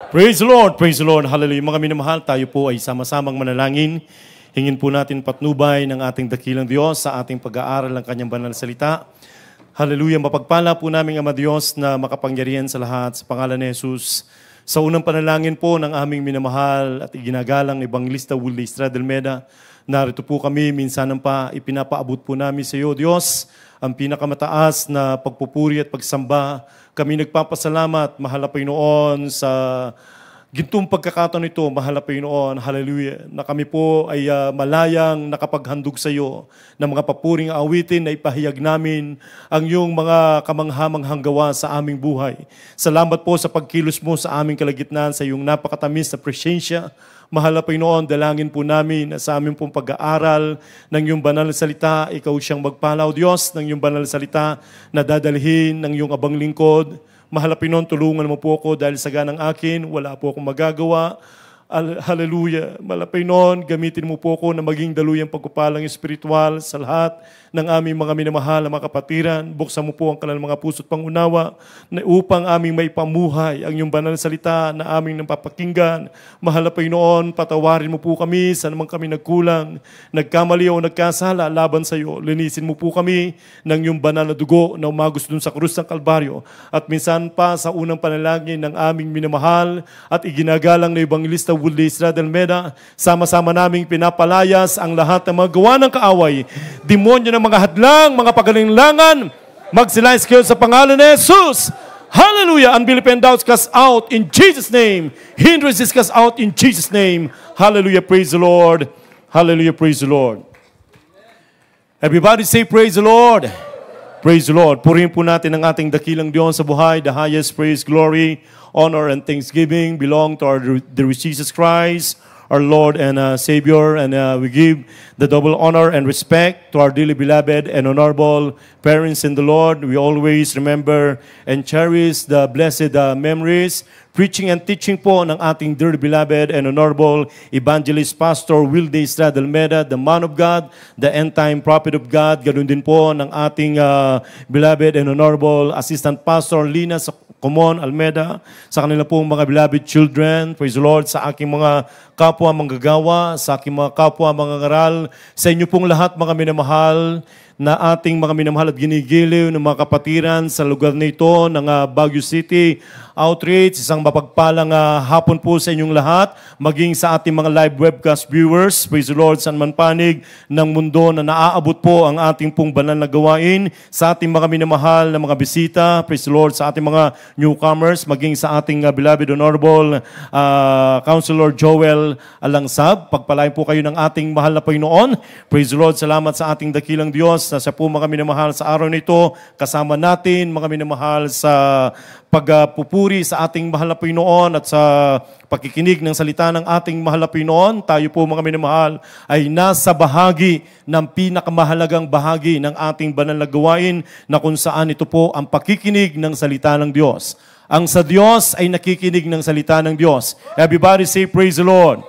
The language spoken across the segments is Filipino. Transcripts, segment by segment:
Praise the Lord, praise the Lord, hallelujah. Mga minamahal, tayo po ay sama-samang manalangin. Hingin po natin patnubay ng ating dakilang Diyos sa ating pag-aaral ng Kanyang banal na salita. Hallelujah, mapagpala po namin Ama Diyos na makapangyarihan sa lahat sa pangalan ni Jesus. Sa unang panalangin po ng aming minamahal at iginagalang Evangelista Willie Estrada, narito po kami, minsan pa ipinapaabot po namin sa iyo, Diyos, ang pinakamataas na pagpupuri at pagsamba. Kami nagpapasalamat, mahal na Panginoon, sa gintong pagkakataon ito, mahal na Panginoon, hallelujah, na kami po ay malayang nakapaghandog sa iyo ng mga papuring awitin na ipahayag namin ang iyong mga kamanghamanghang gawa sa aming buhay. Salamat po sa pagkilos mo sa aming kalagitnaan, sa iyong napakatamis na presensya. Mahal na Panginoon, dalangin po namin na sa aming pong pag-aaral ng iyong banal na salita, ikaw siyang magpalaw, Diyos, ng iyong banal na salita na dadalhin ng iyong abang lingkod. Mahal na Panginoon, tulungan mo po ako dahil sa ganang akin, wala po akong magagawa. Hallelujah. Mahal na Panginoon, gamitin mo po ako na maging daluyang pagkupalang espiritual sa lahat ng aming mga minamahal na mga kapatiran. Buksan mo po ang kanilang mga puso't pangunawa na upang aming may pamuhay ang iyong banal na salita na aming napapakinggan. Mahal na Panginoon, patawarin mo po kami sa naman kami nagkulang, nagkamali o nagkasala laban sa iyo. Linisin mo po kami ng iyong banal na dugo na umagos dun sa krus ng Kalbaryo. At minsan pa sa unang panalangin ng aming minamahal at iginagalang na Evangelista Willie Estrada, sama-sama naming pinapalayas ang lahat ng mga gawa ng kaaway, demonyo ng mga hadlang, mga pagalinlangan, magsilayas kayo sa pangalan ni Jesus. Hallelujah! Unbelief and doubts cast out in Jesus' name. Hindrances cast out in Jesus' name. Hallelujah! Praise the Lord. Hallelujah! Praise the Lord. Everybody say praise the Lord. Praise the Lord. Purihin po natin ang ating dakilang Diyos sa buhay. The highest praise, glory, honor, and thanksgiving belong to our dear Jesus Christ, our Lord and Savior. And we give the double honor and respect to our dearly beloved and honorable parents in the Lord. We always remember and cherish the blessed memories, preaching and teaching po ng ating dearly beloved and honorable evangelist Pastor Wilde Estrada, the man of God, the end-time prophet of God. Ganun din po ng ating beloved and honorable assistant pastor Lina Comon Almeida, sa kanila pong mga beloved children, praise the Lord, sa aking mga kapwa manggagawa, sa aking mga kapwa mangangaral, sa inyo pong lahat mga minamahal, na ating mga minamahal at ginigiliw ng mga kapatiran sa lugar na ito ng Baguio City Outreach. Isang mapagpalang hapon po sa inyong lahat, maging sa ating mga live webcast viewers, praise the Lord, saan man panig ng mundo na naaabot po ang ating pong banal na gawain, sa ating mga minamahal na mga bisita, praise the Lord, sa ating mga newcomers, maging sa ating beloved honorable Councilor Joel Alangsab. Pagpalain po kayo ng ating mahal na Panginoon. Praise the Lord, salamat sa ating dakilang Diyos na siya po mga minamahal sa araw nito, kasama natin mga minamahal sa pagpupuri sa ating mahal na Panginoon at sa pakikinig ng salita ng ating mahal na Panginoon. Tayo po mga minamahal ay nasa bahagi ng pinakamahalagang bahagi ng ating banal na gawain na kung saan ito po ang pakikinig ng salita ng Diyos. Ang sa Diyos ay nakikinig ng salita ng Diyos. Everybody say praise the Lord.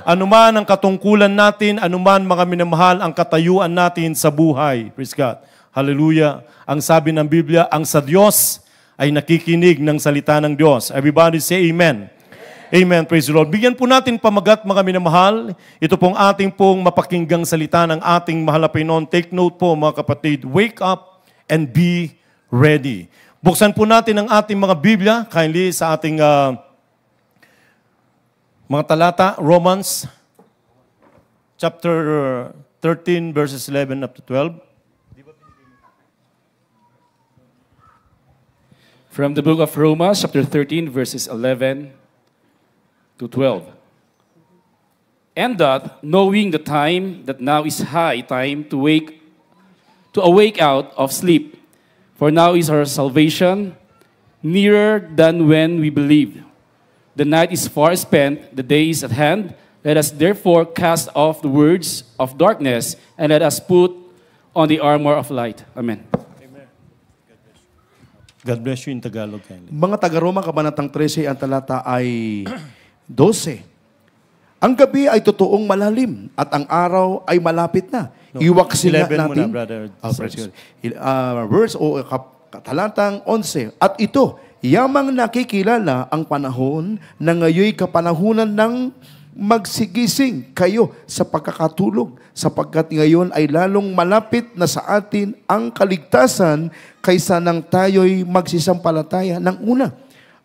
Anuman ang katungkulan natin, anuman mga minamahal ang katayuan natin sa buhay. Praise God. Hallelujah. Ang sabi ng Biblia, ang sa Diyos ay nakikinig ng salita ng Diyos. Everybody say amen. Amen. Praise the Lord. Bigyan po natin pamagat mga minamahal. Ito pong ating pong mapakinggang salita ng ating mahal na Panginoon. Take note po mga kapatid. Wake up and be ready. Buksan po natin ang ating mga Biblia. Kindly sa ating mga talata, Romans chapter 13 verses 11 up to 12. From the book of Romans chapter 13 verses 11 to 12. And that, knowing the time, that now is high time to awake out of sleep. For now is our salvation nearer than when we believed. The night is far spent, the day is at hand. Let us therefore cast off the words of darkness, and let us put on the armor of light. Amen. Amen. God bless you in Tagalog. Mga taga-Roma, Kabanatang 13, ang talata ay 12. Ang gabi ay totoong malalim at ang araw ay malapit na. Iwaksin natin. Muna, brother. Verse o talatang 11. At ito, Yamang nakikilala ang panahon na ngayoy kapanahunan ng magsigising kayo sa pagkakatulog, sapagkat ngayon ay lalong malapit na sa atin ang kaligtasan kaysa nang tayo'y magsisampalataya ng una.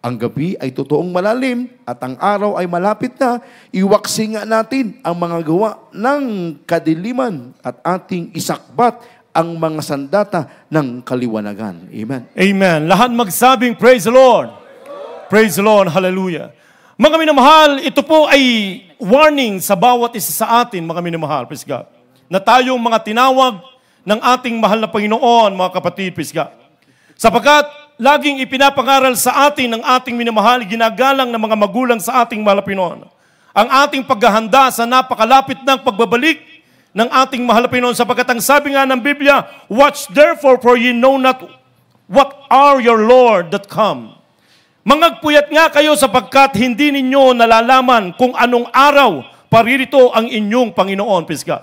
Ang gabi ay totoong malalim at ang araw ay malapit na. Iwaksi nga natin ang mga gawa ng kadiliman at ating isakbat ang mga sandata ng kaliwanagan. Amen. Amen. Lahat magsabing, praise the Lord. Praise the Lord. Hallelujah. Mga minamahal, ito po ay warning sa bawat isa sa atin, mga minamahal, praise God, na tayong mga tinawag ng ating mahal na Panginoon, mga kapatid, praise God. Sapagkat laging ipinapangaral sa atin ng ating minamahal, ginagalang ng mga magulang sa ating mahal na Panginoon, ang ating paghahanda sa napakalapit ng pagbabalik ng ating mahal na Panginoon, sapagkat ang sabi nga ng Biblia, watch therefore, for ye know not what are your Lord that come. Mangagpuyat nga kayo sapagkat hindi ninyo nalalaman kung anong araw paririto ang inyong Panginoon. Pisga.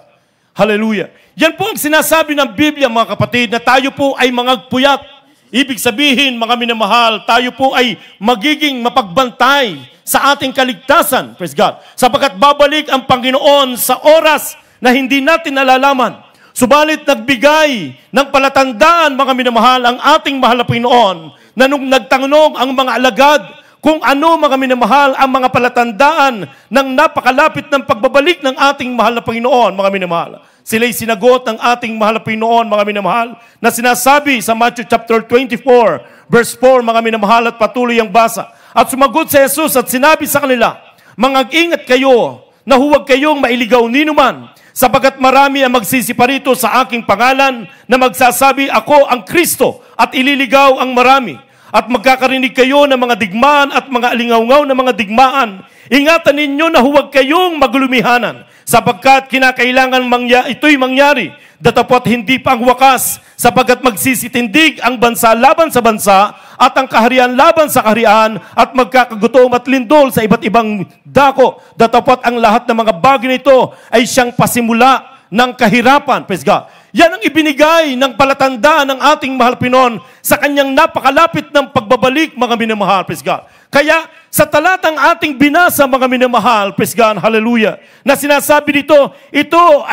Hallelujah. Yan po ang sinasabi ng Biblia, mga kapatid, na tayo po ay mangagpuyat. Ibig sabihin, mga minamahal, tayo po ay magiging mapagbantay sa ating kaligtasan. Praise God. Sapagkat babalik ang Panginoon sa oras na hindi natin nalalaman. Subalit nagbigay ng palatandaan, mga minamahal, ang ating mahal na Panginoon, na nung nagtanong ang mga alagad kung ano, mga minamahal, ang mga palatandaan ng napakalapit ng pagbabalik ng ating mahal na Panginoon, mga minamahal. Sila'y sinagot ng ating mahal na Panginoon, mga minamahal, na sinasabi sa Matthew chapter 24, verse 4, mga minamahal, at patuloy ang basa. At sumagot si Jesus at sinabi sa kanila, mangag-ingat kayo na huwag kayong mailigaw ninuman, sapagkat marami ang magsisiparito sa aking pangalan na magsasabi, ako ang Kristo, at ililigaw ang marami. At magkakarinig kayo ng mga digmaan at mga alingaw-ngaw na mga digmaan. Ingatan ninyo na huwag kayong maglumihanan, sapagkat kinakailangan ito'y mangyari, datapot hindi pa ang wakas, sapagkat magsisitindig ang bansa laban sa bansa, at ang kaharian laban sa kaharian, at magkakagutom at lindol sa iba't ibang dako. Datapot ang lahat ng mga bagay nito ay siyang pasimula ng kahirapan. Praise God. Yan ang ibinigay ng palatandaan ng ating mahal Panginoon sa kanyang napakalapit ng pagbabalik, mga minamahal. Praise God. Kaya sa talatang ating binasa, mga minamahal, praise God, hallelujah, na sinasabi dito, ito,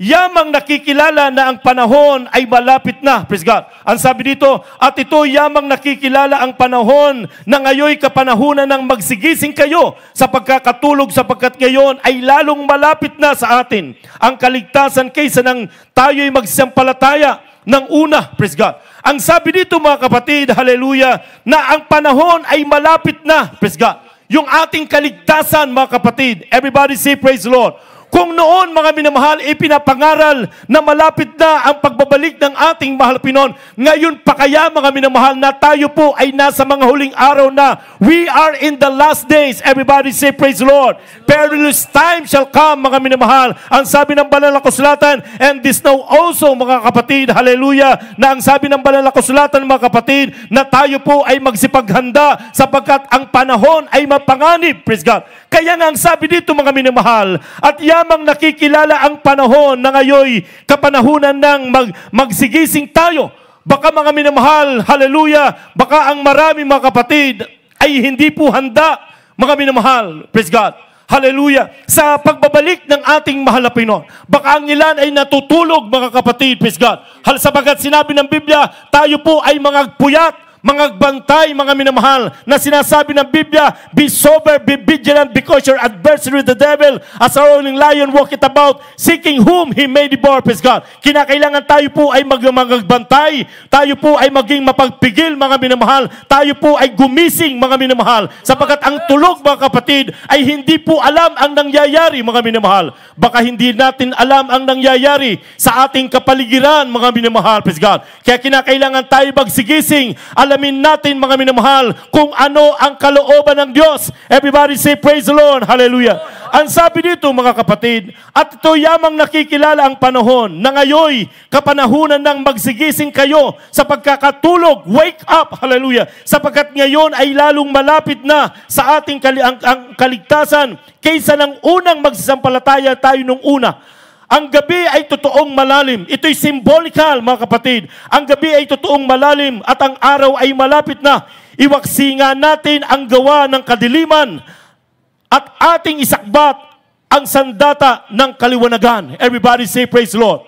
yamang nakikilala na ang panahon ay malapit na. Praise God. Ang sabi dito, at ito yamang nakikilala ang panahon na ngayoy kapanahunan ng magsigising kayo sa pagkakatulog, sapagkat ngayon ay lalong malapit na sa atin ang kaligtasan kaysa nang tayo'y magsampalataya ng una. Praise God. Ang sabi dito, mga kapatid, hallelujah, na ang panahon ay malapit na. Praise God. Yung ating kaligtasan, mga kapatid, everybody say praise the Lord. Kung noon, mga minamahal, ipinapangaral na malapit na ang pagbabalik ng ating mahal Panginoon, ngayon pa kaya, mga minamahal, na tayo po ay nasa mga huling araw na. We are in the last days. Everybody say, praise the Lord. Perilous time shall come, mga minamahal. Ang sabi ng banal na kasulatan, and this now also, mga kapatid, hallelujah, na ang sabi ng banal na kasulatan, mga kapatid, na tayo po ay magsipaghanda sapagkat ang panahon ay mapanganib. Praise God. Kaya nga ang sabi dito, mga minamahal, at yamang nakikilala ang panahon na ngayoy kapanahunan ng magsigising tayo. Baka, mga minamahal, hallelujah, baka ang marami, mga kapatid, ay hindi po handa, mga minamahal, praise God, hallelujah, sa pagbabalik ng ating mahal na Panginoon. Baka ang ilan ay natutulog, mga kapatid, praise God. Sapagat sinabi ng Biblia, tayo po ay mga puyat, mga bantay, mga minamahal, na sinasabi ng Biblia, be sober, be vigilant, because your adversary, the devil, as a roaring lion, walketh about, seeking whom he may devour. Praise God. Kinakailangan tayo po ay magbantay, tayo po ay maging mapagpigil, mga minamahal, tayo po ay gumising, mga minamahal, sapagkat ang tulog, mga kapatid, ay hindi po alam ang nangyayari, mga minamahal. Baka hindi natin alam ang nangyayari sa ating kapaligiran, mga minamahal. Praise God. Kaya kinakailangan tayo magsigising, alamin natin, mga minamahal, kung ano ang kalooban ng Diyos. Everybody say, praise the Lord. Hallelujah. Ang sabi dito, mga kapatid, at ito yamang nakikilala ang panahon na ngayoy kapanahunan ng magsigising kayo sa pagkakatulog. Wake up. Hallelujah. Sapagkat ngayon ay lalong malapit na sa ating ang kaligtasan kaysa ng unang magsasampalataya tayo nung una. Ang gabi ay totoong malalim. Ito'y symbolical, mga kapatid. Ang gabi ay totoong malalim at ang araw ay malapit na. Iwaksi nga natin ang gawa ng kadiliman at ating isakbat ang sandata ng kaliwanagan. Everybody say praise the Lord.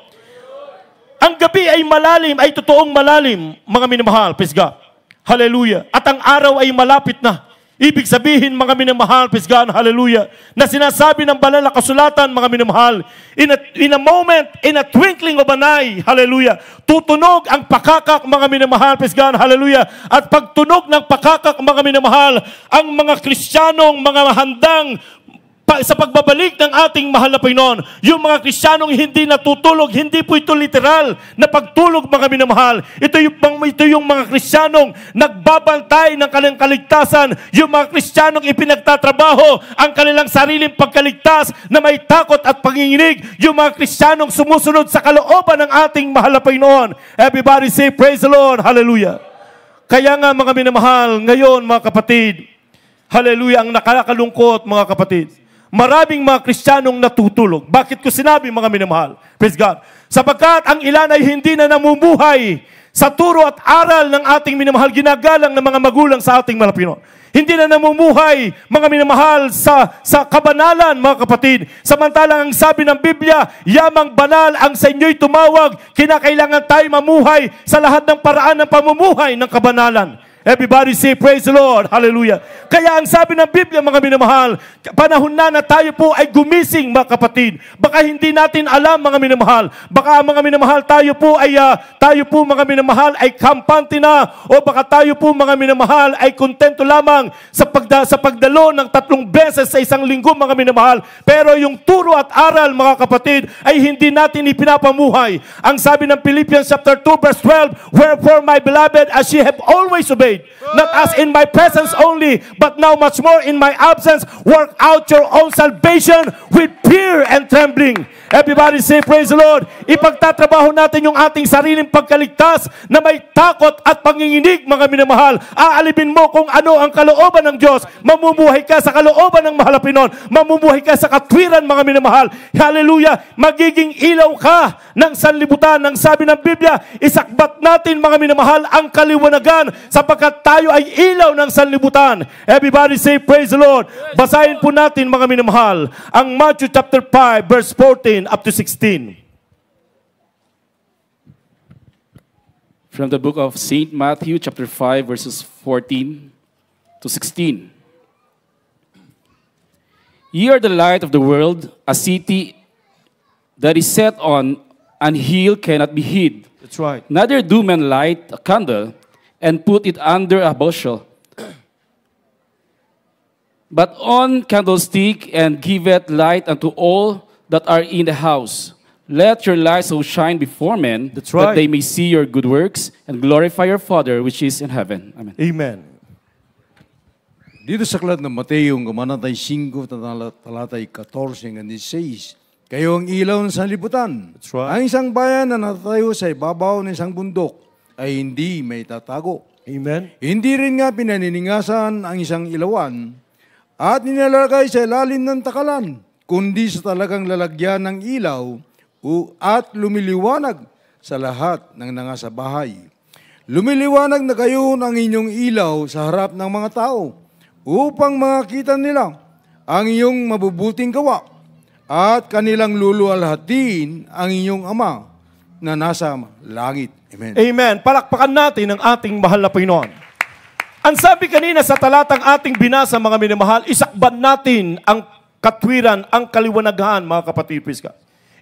Ang gabi ay malalim, ay totoong malalim, mga minamahal. Praise God. Hallelujah. At ang araw ay malapit na. Ibig sabihin, mga minamahal, praise God, hallelujah, na sinasabi ng banal na kasulatan, mga minamahal, in a moment, in a twinkling of an eye, hallelujah, tutunog ang pakakak, mga minamahal, praise God, hallelujah, at pagtunog ng pakakak, mga minamahal, ang mga Kristiyanong mga handang sa pagbabalik ng ating mahal na Panginoon. Yung mga Kristiyanong hindi natutulog, hindi po ito literal na pagtulog, mga minamahal. Ito yung mga Kristiyanong nagbabantay ng kanilang kaligtasan. Yung mga Kristiyanong ipinagtatrabaho ang kanilang sariling pagkaligtas na may takot at panginginig. Yung mga Kristiyanong sumusunod sa kalooban ng ating mahal na Panginoon. Everybody say, praise the Lord, hallelujah. Kaya nga, mga minamahal, ngayon, mga kapatid, hallelujah, ang nakakalungkot, mga kapatid, maraming mga Kristiyanong natutulog. Bakit ko sinabi, mga minamahal? Praise God. Sapagkat ang ilan ay hindi na namumuhay sa turo at aral ng ating minamahal, ginagalang ng mga magulang sa ating malapino. Hindi na namumuhay, mga minamahal, sa kabanalan, mga kapatid. Samantalang ang sabi ng Biblia, yamang banal ang sa inyo'y tumawag, kinakailangan tayo mamuhay sa lahat ng paraan ng pamumuhay ng kabanalan. Everybody say, praise the Lord. Hallelujah. Kaya ang sabi ng Biblia, mga minamahal, panahon na tayo po ay gumising, mga kapatid. Baka hindi natin alam, mga minamahal. Baka, mga minamahal, tayo po, mga minamahal, ay kampante na. O baka tayo po, mga minamahal, ay kontento lamang sa pagdalo ng 3 beses sa isang linggo, mga minamahal. Pero yung turo at aral, mga kapatid, ay hindi natin ipinapamuhay. Ang sabi ng Philippians chapter 2, verse 12, wherefore, my beloved, as ye have always obeyed, not as in my presence only, but now much more in my absence, work out your own salvation with fear and trembling. Everybody say, praise the Lord. Ipagtatrabaho natin yung ating sariling pagkaligtas na may takot at panginginig, mga minamahal. Aalibin mo kung ano ang kalooban ng Diyos. Mamumuhay ka sa kalooban ng mahal na Panginoon. Mamumuhay ka sa katwiran, mga minamahal. Hallelujah. Magiging ilaw ka ng sanlibutan. Nang sabi ng Biblia, isakbat natin, mga minamahal, ang kaliwanagan sapagkat tayo ay ilaw ng sanlibutan. Everybody say, praise the Lord. Basahin po natin, mga minamahal, ang Matthew chapter 5, verse 14 up to 16. From the book of St. Matthew, chapter 5, verses 14 to 16. Ye are the light of the world, a city that is set on an hill cannot be hid. That's right. Neither do men light a candle and put it under a bushel, but on candlestick, and giveth light unto all that are in the house. Let your light so shine before men, That's right, that they may see your good works and glorify your Father which is in heaven. Amen. Amen. Dito sa aklat ng Mateo, kamanatay 5, talatay 14 hanggang 16, kayo ang ilaw ng sanlibutan. That's right. Ang isang bayan na natatayo sa ibabaw ng isang bundok ay hindi may tatago. Amen. Hindi rin nga pinaniningasan ang isang ilawan at nilalagay sa ilalim ng takalan, kundi sa talagang lalagyan ng ilaw at lumiliwanag sa lahat ng nangasa bahay. Lumiliwanag na kayo ng inyong ilaw sa harap ng mga tao upang makita nila ang iyong mabubuting gawa at kanilang luluwalhatiin ang inyong Ama na nasa langit. Amen. Amen. Palakpakan natin ang ating mahal na Panginoon. Ang sabi kanina sa talatang ating binasa, mga minamahal, isakban natin ang katwiran, ang kaliwanagan, mga kapatid.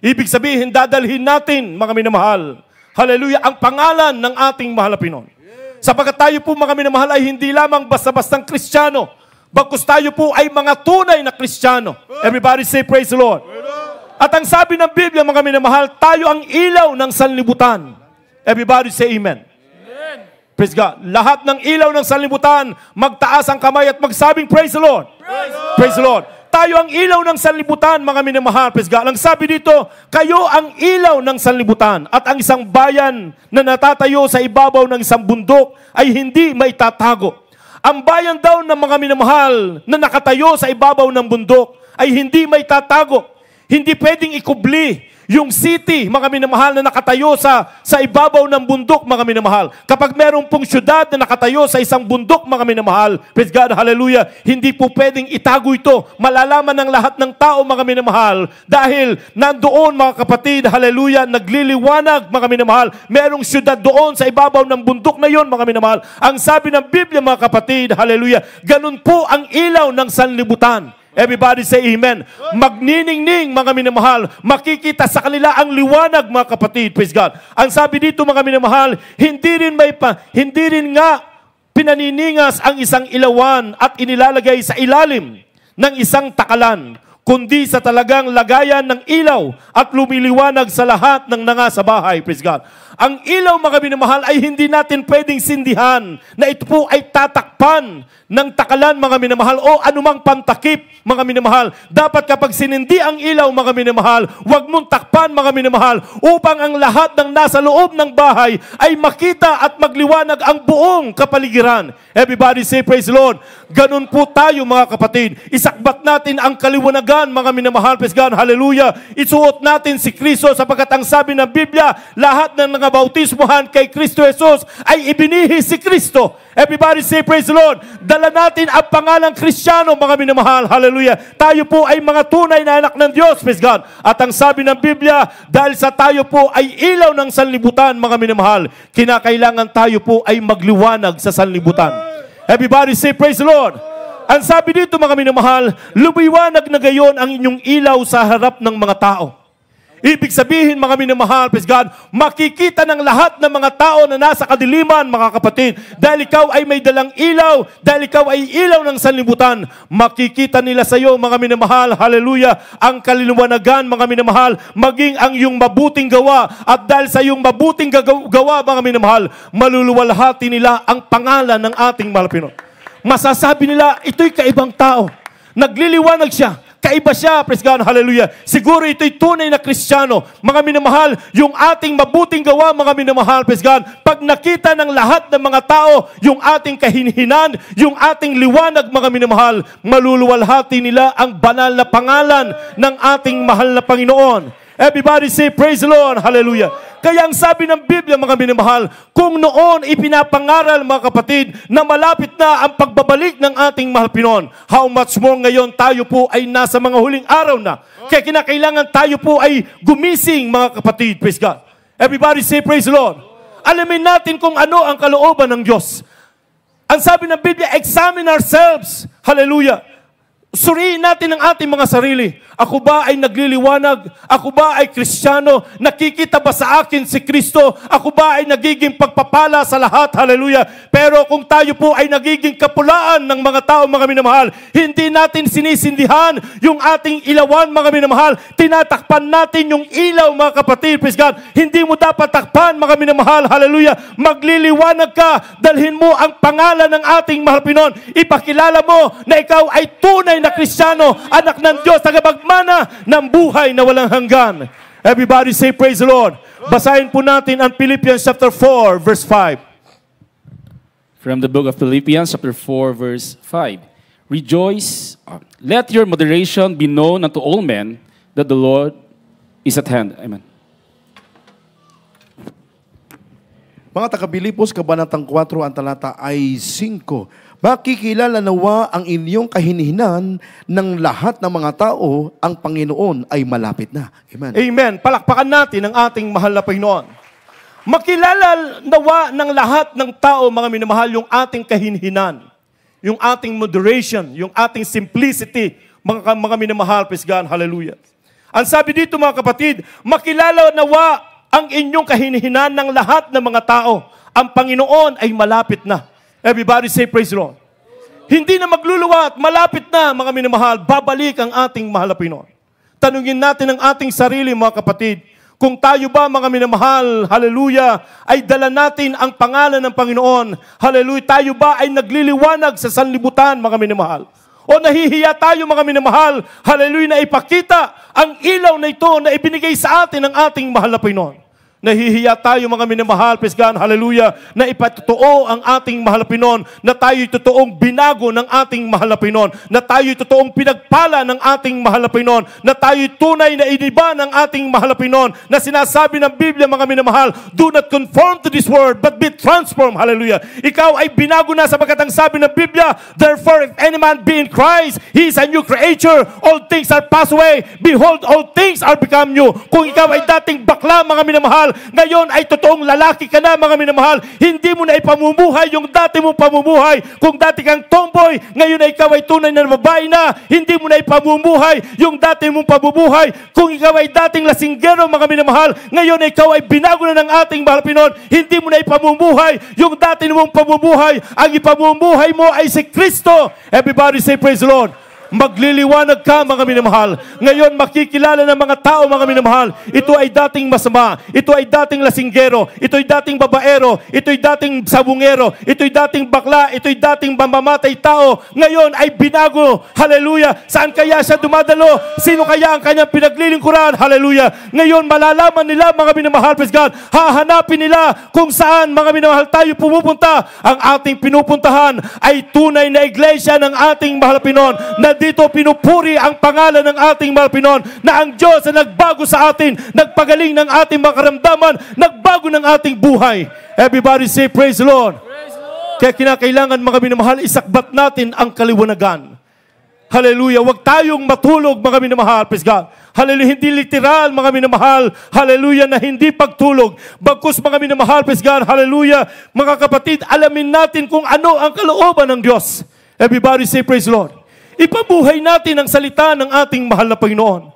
Ibig sabihin, dadalhin natin, mga minamahal, hallelujah, ang pangalan ng ating mahal na Panginoon. Sapagkat tayo po, mga minamahal, ay hindi lamang basta-bastang Kristiyano, bagkus tayo po ay mga tunay na Kristiyano. Everybody say, praise the Lord. At ang sabi ng Biblia, mga minamahal, tayo ang ilaw ng sanlibutan. Everybody say amen. Amen. Praise God. Lahat ng ilaw ng sanlibutan, magtaas ang kamay at magsabing, praise the Lord. Praise the Lord. Tayo ang ilaw ng sanlibutan, mga minamahal. Praise God. Ang sabi dito, kayo ang ilaw ng sanlibutan. At ang isang bayan na natatayo sa ibabaw ng isang bundok ay hindi maitatago. Ang bayan daw ng mga minamahal na nakatayo sa ibabaw ng bundok ay hindi maitatago. Hindi pwedeng ikubli yung city, mga minamahal, na nakatayo sa ibabaw ng bundok, mga minamahal. Kapag meron pong syudad na nakatayo sa isang bundok, mga minamahal, praise God, hallelujah, hindi po pwedeng itago ito. Malalaman ng lahat ng tao, mga minamahal, dahil nandoon, mga kapatid, hallelujah, nagliliwanag, mga minamahal. Merong syudad doon sa ibabaw ng bundok na yon, mga minamahal. Ang sabi ng Biblia, mga kapatid, hallelujah, ganun po ang ilaw ng sanlibutan. Everybody say amen. Magniningning, mga minamahal, makikita sa kanila ang liwanag, mga kapatid. Praise God. Ang sabi dito, mga minamahal, hindi rin nga pinaniningas ang isang ilawan at inilalagay sa ilalim ng isang takalan, kundi sa talagang lagayan ng ilaw at lumiliwanag sa lahat ng nanga sa bahay. Praise God. Ang ilaw, mga minamahal, ay hindi natin pwedeng sindihan na ito po ay tatakpan ng takalan, mga minamahal, o anumang pantakip, mga minamahal. Dapat kapag sinindi ang ilaw, mga minamahal, huwag mong takpan, mga minamahal, upang ang lahat ng nasa loob ng bahay ay makita at magliwanag ang buong kapaligiran. Everybody say praise the Lord. Ganun po tayo, mga kapatid. Isakbat natin ang kaliwanagan, mga minamahal, praise God, hallelujah. Isuot natin si Kristo, sapagkat ang sabi ng Biblia, lahat ng mga bautismuhan kay Kristo Jesus ay ibinihi si Kristo. Everybody say praise the Lord. Dala natin ang pangalang Kristiyano, mga minamahal, hallelujah. Tayo po ay mga tunay na anak ng Diyos, praise God. At ang sabi ng Biblia, dahil sa tayo po ay ilaw ng sanlibutan, mga minamahal, kinakailangan tayo po ay magliwanag sa sanlibutan. Everybody say praise the Lord. Ang sabi dito, mga minamahal, lumiwanag na gayon ang inyong ilaw sa harap ng mga tao. Ibig sabihin, mga minamahal, praise God, makikita ng lahat ng mga tao na nasa kadiliman, mga kapatid, dahil ikaw ay may dalang ilaw, dahil ikaw ay ilaw ng sanlibutan, makikita nila sa iyo, mga minamahal, hallelujah, ang kaliliwanagan, mga minamahal, maging ang iyong mabuting gawa, at dahil sa iyong mabuting gawa, mga minamahal, maluluwalhati nila ang pangalan ng ating mahal Panginoon. Masasabi nila, ito'y kaibang tao. Nagliliwanag siya. Kaiba siya, praise God, hallelujah. Siguro ito'y tunay na Kristiyano. Mga minamahal, yung ating mabuting gawa, mga minamahal, praise God, pag nakita ng lahat ng mga tao, yung ating kahinhinan, yung ating liwanag, mga minamahal, maluluwalhati nila ang banal na pangalan ng ating mahal na Panginoon. Everybody say, praise the Lord, hallelujah. Kaya ang sabi ng Biblia, mga minamahal, kung noon ipinapangaral, mga kapatid, na malapit na ang pagbabalik ng ating mahal Panginoon, how much more ngayon tayo po ay nasa mga huling araw na. Kaya kinakailangan tayo po ay gumising, mga kapatid, praise God. Everybody say, praise the Lord. Alamin natin kung ano ang kalooban ng Diyos. Ang sabi ng Biblia, examine ourselves, hallelujah. Suriin natin ang ating mga sarili. Ako ba ay nagliliwanag? Ako ba ay Kristiyano? Nakikita ba sa akin si Kristo? Ako ba ay nagiging pagpapala sa lahat? Hallelujah. Pero kung tayo po ay nagiging kapulaan ng mga tao, mga minamahal, hindi natin sinisindihan yung ating ilawan, mga minamahal. Tinatakpan natin yung ilaw, mga kapatid. Praise God. Hindi mo dapat takpan, mga minamahal. Hallelujah. Magliliwanag ka. Dalhin mo ang pangalan ng ating mahal Panginoon. Ipakilala mo na ikaw ay tunay na Kristiyano, anak ng Diyos, tagapagmana ng buhay na walang hanggan. Everybody say praise the Lord. Basahin po natin ang Philippians chapter 4 verse 5. From the book of Philippians chapter 4 verse 5. Rejoice, let your moderation be known unto all men that the Lord is at hand. Amen. Mga taga-Pilipos, Kabanatang 4, ang talata ay 5. Makikilala nawa ang inyong kahinhinan ng lahat ng mga tao, ang Panginoon ay malapit na. Amen. Amen. Palakpakan natin ang ating mahal na Panginoon. Makilala nawa ng lahat ng tao, mga minamahal, yung ating kahinhinan, yung ating moderation, yung ating simplicity, mga minamahal, praise God, hallelujah. Ang sabi dito, mga kapatid, makilala nawa ang inyong kahinhinan ng lahat ng mga tao, ang Panginoon ay malapit na. Everybody say praise the Lord. Hindi na magluluwat, malapit na, mga minamahal, babalik ang ating mahal na Panginoon. Tanungin natin ang ating sarili, mga kapatid, kung tayo ba, mga minamahal, hallelujah, ay dala natin ang pangalan ng Panginoon. Hallelujah, tayo ba ay nagliliwanag sa sanlibutan, mga minamahal? O nahihiya tayo, mga minamahal, hallelujah, na ipakita ang ilaw na ito na ibinigay sa atin ng ating mahal na Panginoon. Nahihiya tayo mga minamahal, praise God, hallelujah, na ipatotoo ang ating mahal na Panginoon, na tayo'y totoong binago ng ating mahal na Panginoon, na tayo'y totoong pinagpala ng ating mahal na Panginoon, na tayo'y tunay na iniba ng ating mahal na Panginoon, na sinasabi ng Biblia mga minamahal, do not conform to this world, but be transformed, hallelujah. Ikaw ay binago na sapagkat ang sabi ng Biblia, therefore if any man be in Christ, he is a new creature, all things are passed away, behold, all things are become new. Kung ikaw ay dating bakla mga minamahal, ngayon ay totoong lalaki ka na mga minamahal. Hindi mo na ipamumuhay yung dati mong pamumuhay. Kung dati kang tomboy, ngayon ay ikaw ay tunay na babae na. Hindi mo na ipamumuhay yung dati mong pamumuhay. Kung ikaw ay dating lasinggero mga minamahal, ngayon ay ikaw ay binago na ng ating mahal Panginoon. Hindi mo na ipamumuhay yung dati mong pamumuhay. Ang ipamumuhay mo ay si Kristo. Everybody say praise the Lord. Magliliwanag ka mga minamahal. Ngayon makikilala ng mga tao mga minamahal. Ito ay dating masama. Ito ay dating lasinggero. Ito ay dating babaero. Ito ay dating sabungero. Ito ay dating bakla. Ito ay dating mamamatay tao. Ngayon ay binago. Hallelujah. Saan kaya siya dumadalo? Sino kaya ang kanyang pinaglilingkuran? Hallelujah. Ngayon malalaman nila mga minamahal, praise God. Hahanapin nila kung saan mga minamahal tayo pumupunta. Ang ating pinupuntahan ay tunay na iglesia ng ating mahal na Panginoon, na dito pinupuri ang pangalan ng ating mahal na Panginoon, na ang Diyos na nagbago sa atin, nagpagaling ng ating mga karamdaman, nagbago ng ating buhay. Everybody say praise the Lord. Praise the Lord. Kaya kinakailangan mga minamahal, isakbat natin ang kaliwanagan. Hallelujah. Huwag tayong matulog mga minamahal, praise God. Hallelujah. Hindi literal mga minamahal. Hallelujah, na hindi pagtulog. Bagkus mga minamahal, praise God. Hallelujah. Mga kapatid, alamin natin kung ano ang kalooban ng Diyos. Everybody say praise the Lord. Ipabuhay natin ang salita ng ating mahal na Panginoon.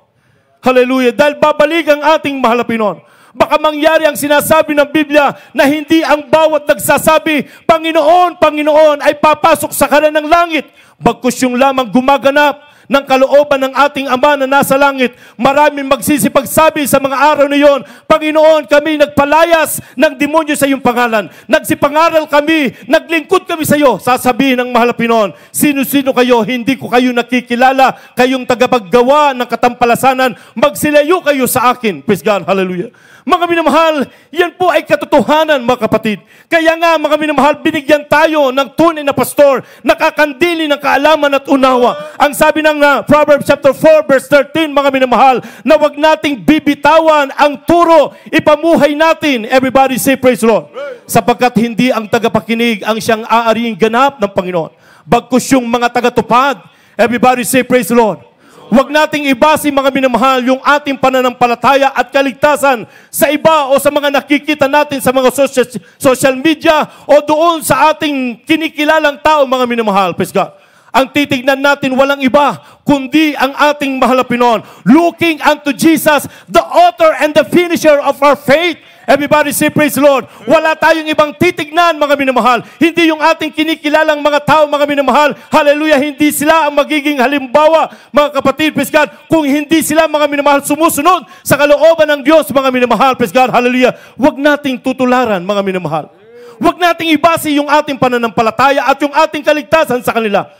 Hallelujah. Dahil babalik ang ating mahal na Panginoon. Baka mangyari ang sinasabi ng Biblia na hindi ang bawat nagsasabi, Panginoon, Panginoon, ay papasok sa kanan ng langit. Bagkus yung lamang gumaganap ng kalooban ng ating Ama na nasa langit. Maraming magsisipagsabi sa mga araw na iyon, Panginoon, kami nagpalayas ng demonyo sa iyong pangalan. Nagsipangaral kami, naglingkod kami sa iyo. Sasabihin ng mahal na Panginoon, sino-sino kayo? Hindi ko kayo nakikilala. Kayong tagapaggawa ng katampalasanan. Magsilayo kayo sa akin. Praise God. Hallelujah. Mga minamahal, yan po ay katotohanan mga kapatid. Kaya nga mga minamahal, binigyan tayo ng tunay na pastor, nakakandili ng kaalaman at unawa. Ang sabi ng Proverbs chapter 4 verse 13, mga minamahal, na wag nating bibitawan ang turo, ipamuhay natin. Everybody say praise the Lord. Sapagkat hindi ang tagapakinig ang siyang aariing ganap ng Panginoon. Bagkus yung mga tagatupad. Everybody say praise the Lord. Huwag nating ibasi mga minamahal yung ating pananampalataya at kaligtasan sa iba o sa mga nakikita natin sa mga social media o doon sa ating kinikilalang tao mga minamahal. Praise God. Ang titignan natin walang iba kundi ang ating mahal na Panginoon. Looking unto Jesus, the author and the finisher of our faith. Everybody say praise the Lord. Wala tayong ibang titignan mga minamahal. Hindi yung ating kinikilalang mga tao mga minamahal. Hallelujah. Hindi sila ang magiging halimbawa mga kapatid. Praise God. Kung hindi sila mga minamahal sumusunod sa kalooban ng Diyos mga minamahal. Praise God. Hallelujah. Huwag nating tutularan mga minamahal. Huwag nating ibasi yung ating pananampalataya at yung ating kaligtasan sa kanila.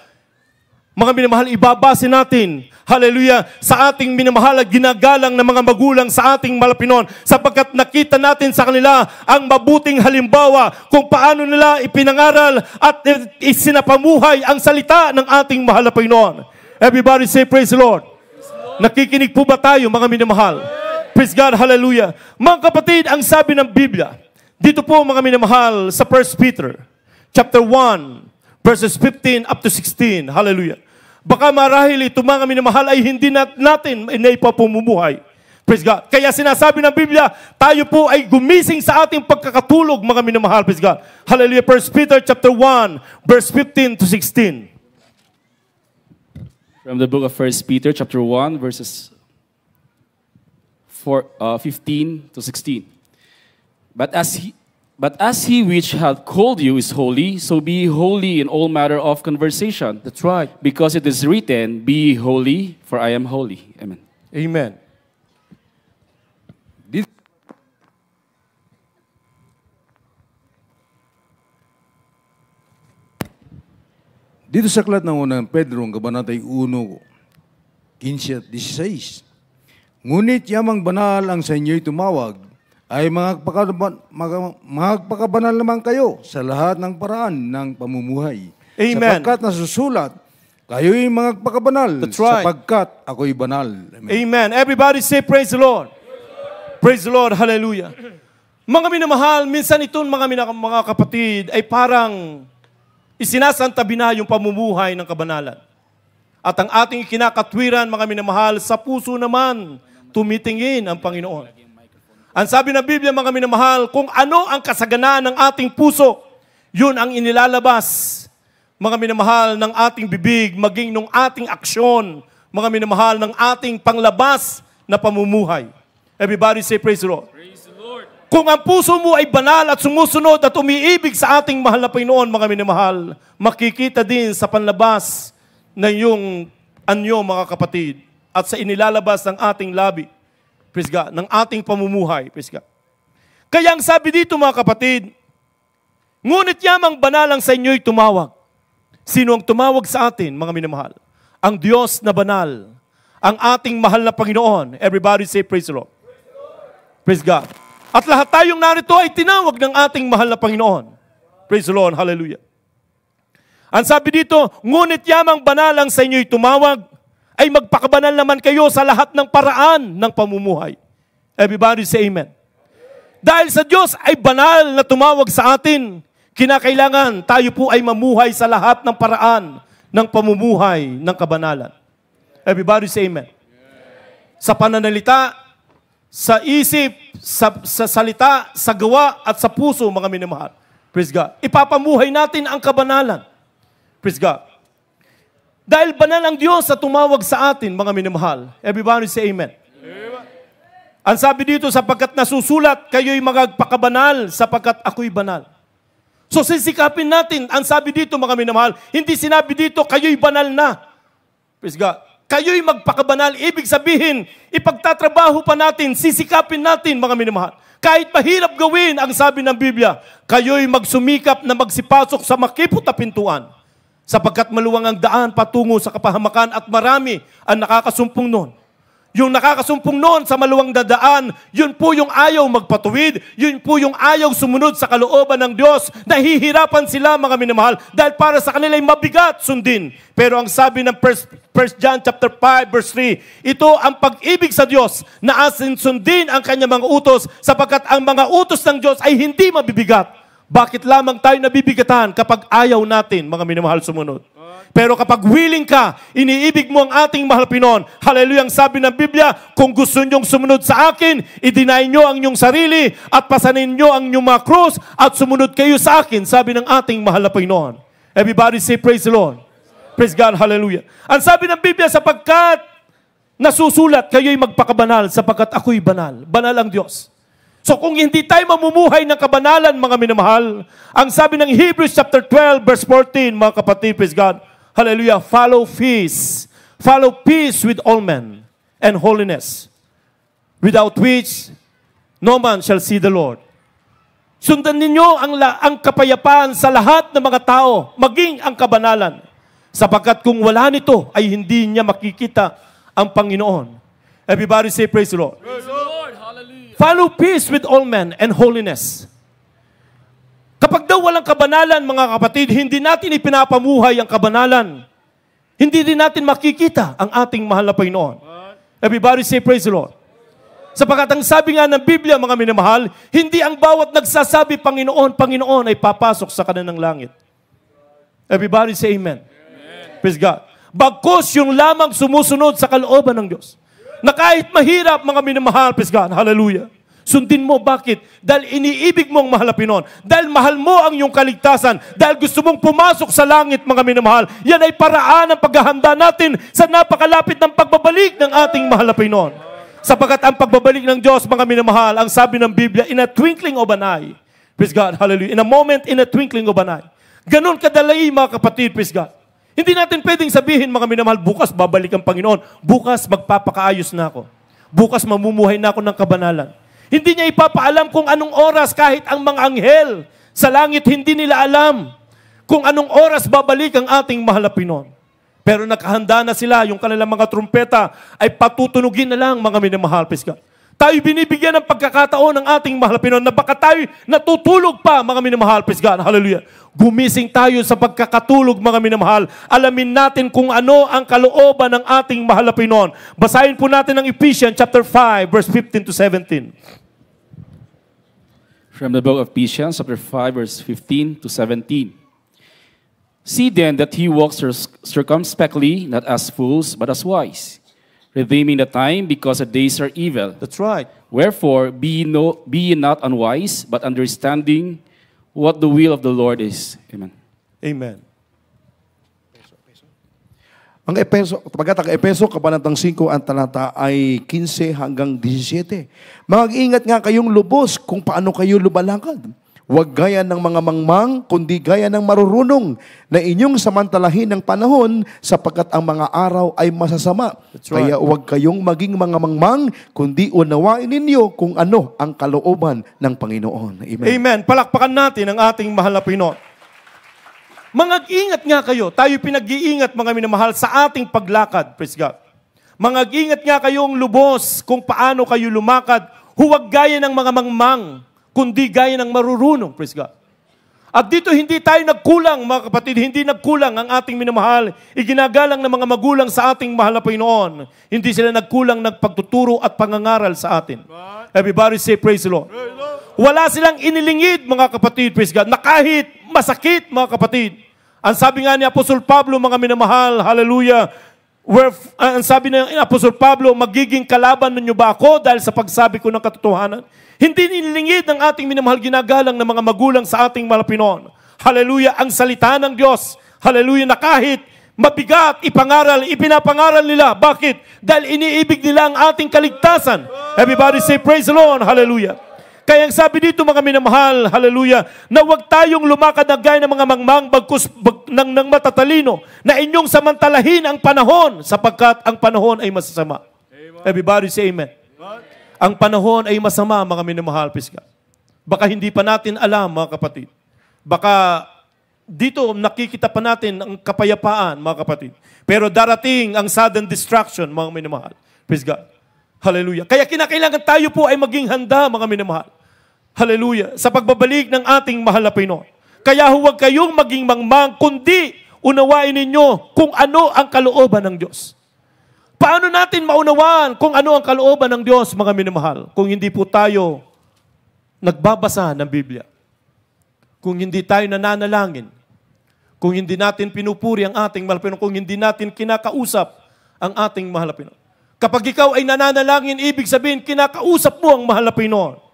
Mga minamahal, ibabase natin, hallelujah, sa ating minamahal at ginagalang ng mga magulang sa ating mahal na Panginoon, sapagkat nakita natin sa kanila ang mabuting halimbawa kung paano nila ipinangaral at isinapamuhay ang salita ng ating mahal na Panginoon. Everybody say praise the Lord. Nakikinig po ba tayo mga minamahal? Praise God, hallelujah. Mga kapatid, ang sabi ng Biblia, dito po mga minamahal sa 1 Peter, chapter 1, verses 15 up to 16, hallelujah. Baka marahil ito mga minamahal ay hindi natin naipapumumuhay. Praise God. Kaya sinasabi ng Biblia, tayo po ay gumising sa ating pagkakatulog mga minamahal. Praise God. Hallelujah. 1 Peter chapter 1, verse 15 to 16. From the book of 1 Peter chapter 1, verses 15 to 16. But as he which hath called you is holy, so be holy in all matter of conversation. That's right. Because it is written, be holy, for I am holy. Amen. Amen. Dito sa aklat ng unang Pedro, ang kabanatay 1, 15 at 16. Ngunit yamang banal ang sa inyo'y tumawag, ay magpakabanal naman kayo sa lahat ng paraan ng pamumuhay. Amen. Sapagkat nasusulat, kayo'y magpakabanal That's right. sapagkat ako'y banal. Amen. Amen. Everybody say praise the Lord. Praise the Lord. Hallelujah. Mga minamahal, minsan itong mga kapatid ay parang isinasantabi na yung pamumuhay ng kabanalan. At ang ating kinakatwiran, mga minamahal, sa puso naman tumitingin ang Panginoon. Ang sabi ng Biblia, mga minamahal, kung ano ang kasaganaan ng ating puso, yun ang inilalabas, mga minamahal, ng ating bibig, maging nung ating aksyon, mga minamahal, ng ating panglabas na pamumuhay. Everybody say praise the Lord. Praise the Lord. Kung ang puso mo ay banal at sumusunod at umiibig sa ating mahal na Panginoon, mga minamahal, makikita din sa panlabas na yung anyo, mga kapatid, at sa inilalabas ng ating labi, praise God, ng ating pamumuhay, praise God. Kaya ang sabi dito, mga kapatid, ngunit yamang banalang sa inyo'y tumawag. Sino ang tumawag sa atin, mga minamahal? Ang Diyos na banal, ang ating mahal na Panginoon. Everybody say praise the Lord. Praise God. At lahat tayong narito ay tinawag ng ating mahal na Panginoon. Praise the Lord. Hallelujah. Ang sabi dito, ngunit yamang banalang sa inyo'y tumawag, ay magpakabanal naman kayo sa lahat ng paraan ng pamumuhay. Everybody say amen. Dahil sa Diyos ay banal na tumawag sa atin, kinakailangan tayo po ay mamuhay sa lahat ng paraan ng pamumuhay ng kabanalan. Everybody say amen. Sa pananalita, sa isip, sa salita, sa gawa, at sa puso, mga minamahal. Praise God. Ipapamuhay natin ang kabanalan. Praise God. Dahil banal ang Diyos sa tumawag sa atin, mga minamahal. Everybody say amen. Amen. Ang sabi dito, sapagkat nasusulat, kayo'y magpakabanal sapagkat ako'y banal. So sisikapin natin, ang sabi dito, mga minamahal, hindi sinabi dito, kayo'y banal na. Praise God. Kayo'y magpakabanal. Ibig sabihin, ipagtatrabaho pa natin, sisikapin natin, mga minamahal. Kahit mahirap gawin, ang sabi ng Biblia, kayo'y magsumikap na magsipasok sa makipot na pintuan. Sapagkat maluwang ang daan patungo sa kapahamakan at marami ang nakakasumpong noon. Yung nakakasumpong noon sa maluwang dadaan, yun po yung ayaw magpatuwid, yun po yung ayaw sumunod sa kalooban ng Diyos. Nahihirapan sila, mga minamahal, dahil para sa kanila ay mabigat sundin. Pero ang sabi ng 1 John chapter 5 verse 3, ito ang pag-ibig sa Diyos na asin sundin ang kanyang mga utos, sapagkat ang mga utos ng Diyos ay hindi mabibigat. Bakit lamang tayo nabibigatan kapag ayaw natin, mga minamahal, sumunod? Pero kapag willing ka, iniibig mo ang ating mahal Panginoon, hallelujah, ang sabi ng Biblia, kung gusto nyong sumunod sa akin, i-deny nyo ang inyong sarili at pasanin nyo ang inyong mga krus at sumunod kayo sa akin, sabi ng ating mahal na Panginoon. Everybody say praise the Lord. Praise God, hallelujah. Ang sabi ng Biblia, sapagkat nasusulat, kayo'y magpakabanal sapagkat ako'y banal. Banal ang Diyos. So kung hindi tayo mamumuhay ng kabanalan, mga minamahal, ang sabi ng Hebrews chapter 12 verse 14, mga kapatid, praise God, hallelujah, follow peace with all men and holiness, without which no man shall see the Lord. Sundan ninyo ang kapayapaan sa lahat ng mga tao, maging ang kabanalan, sapagkat kung wala nito ay hindi niya makikita ang Panginoon. Everybody say praise the Lord. Praise the Lord. Hallelujah. Follow peace with all men and holiness. Kapag daw walang kabanalan, mga kapatid, hindi natin ipinapamuhay ang kabanalan. Hindi din natin makikita ang ating mahal na Panginoon. Everybody say praise the Lord. Sapagkat ang sabi nga ng Biblia, mga minamahal, hindi ang bawat nagsasabi, Panginoon, Panginoon, ay papasok sa kananang langit. Everybody say amen. Praise God. Bagkus yung lamang sumusunod sa kalooban ng Diyos. Na kahit mahirap, mga minamahal, praise God, hallelujah. Sundin mo, bakit? Dahil iniibig mo ang mahal na Panginoon. Dahil mahal mo ang iyong kaligtasan. Dahil gusto mong pumasok sa langit, mga minamahal. Yan ay paraan ng paghahanda natin sa napakalapit ng pagbabalik ng ating mahal na Panginoon. Sapagkat ang pagbabalik ng Diyos, mga minamahal, ang sabi ng Biblia, in a twinkling of an eye. Praise God, hallelujah. In a moment, in a twinkling of an eye. Ganon kadali, mga kapatid, praise God. Hindi natin pwedeng sabihin, mga minamahal, bukas babalik ang Panginoon. Bukas magpapakaayos na ako. Bukas mamumuhay na ako ng kabanalan. Hindi niya ipapaalam kung anong oras, kahit ang mga anghel sa langit, hindi nila alam kung anong oras babalik ang ating mahal na Panginoon. Pero nakahanda na sila, yung kanilang mga trumpeta ay patutunugin na lang, mga minamahal, praise God. Tayo binibigyan ng pagkakataon ng ating mahal na Pinoon na baka tayo natutulog pa, mga minamahal. Praise God. Hallelujah. Gumising tayo sa pagkakatulog, mga minamahal. Alamin natin kung ano ang kalooban ng ating mahal na Pinoon. Basahin po natin ang Ephesians chapter 5, verse 15 to 17. From the book of Ephesians, chapter 5, verse 15 to 17. See then that he walks circumspectly, not as fools, but as wise, redeeming the time, because the days are evil. That's right. Wherefore, be ye not unwise, but understanding what the will of the Lord is. Amen. Amen. Ang Epeso, Kabanatang 5, ang talata ay 15 hanggang 17. Mag-ingat nga kayong lubos kung paano kayo lumalakad. Huwag gaya ng mga mangmang, kundi gaya ng marurunong na inyong samantalahin ng panahon sapagkat ang mga araw ay masasama. That's right. Kaya huwag kayong maging mga mangmang, kundi unawain ninyo kung ano ang kalooban ng Panginoon. Amen. Amen. Palakpakan natin ang ating mahal na Pinoon. Mag-ingat nga kayo. Tayo pinag-iingat, mga minamahal, sa ating paglakad. Praise God. Mag-ingat nga kayong lubos kung paano kayo lumakad. Huwag gaya ng mga mangmang, kundi gaya ng marurunong. Praise God. At dito hindi tayo nagkulang, mga kapatid. Hindi nagkulang ang ating minamahal. Iginagalang ng mga magulang sa ating mahal na Panginoon. Hindi sila nagkulang nagpagtuturo at pangangaral sa atin. Everybody say praise the Lord. Wala silang inilingid, mga kapatid, praise God, na kahit masakit, mga kapatid. Ang sabi nga ni Apostol Pablo, mga minamahal, hallelujah, ang sabi ni Apostol Pablo, magiging kalaban ninyo ba ako dahil sa pagsabi ko ng katotohanan? Hindi nilingid ng ating minamahal ginagalang ng mga magulang sa ating malapinon. Hallelujah, ang salita ng Diyos. Hallelujah, na kahit mabigat, ipinapangaral nila. Bakit? Dahil iniibig nila ang ating kaligtasan. Everybody say praise the Lord. Hallelujah. Kaya ang sabi dito, mga minamahal, hallelujah, na huwag tayong lumakad na gaya ng mga mangmang bagkus ng matatalino, na inyong samantalahin ang panahon, sapagkat ang panahon ay masasama. Amen. Everybody say amen. Amen. Ang panahon ay masama, mga minamahal, pisga. Baka hindi pa natin alam, mga kapatid. Baka dito nakikita pa natin ang kapayapaan, mga kapatid. Pero darating ang sudden destruction, mga minamahal. Praise God. Hallelujah. Kaya kinakailangan tayo po ay maging handa, mga minamahal. Hallelujah. Sa pagbabalik ng ating mahal na Pinoon. Kaya huwag kayong maging mangmang, kundi unawain ninyo kung ano ang kalooban ng Diyos. Paano natin maunawaan kung ano ang kalooban ng Diyos, mga minamahal? Kung hindi po tayo nagbabasa ng Biblia. Kung hindi tayo nananalangin. Kung hindi natin pinupuri ang ating mahal na Pinoon. Kung hindi natin kinakausap ang ating mahal na Pinoon. Kapag ikaw ay nananalangin, ibig sabihin, kinakausap mo ang mahal na Pinoon.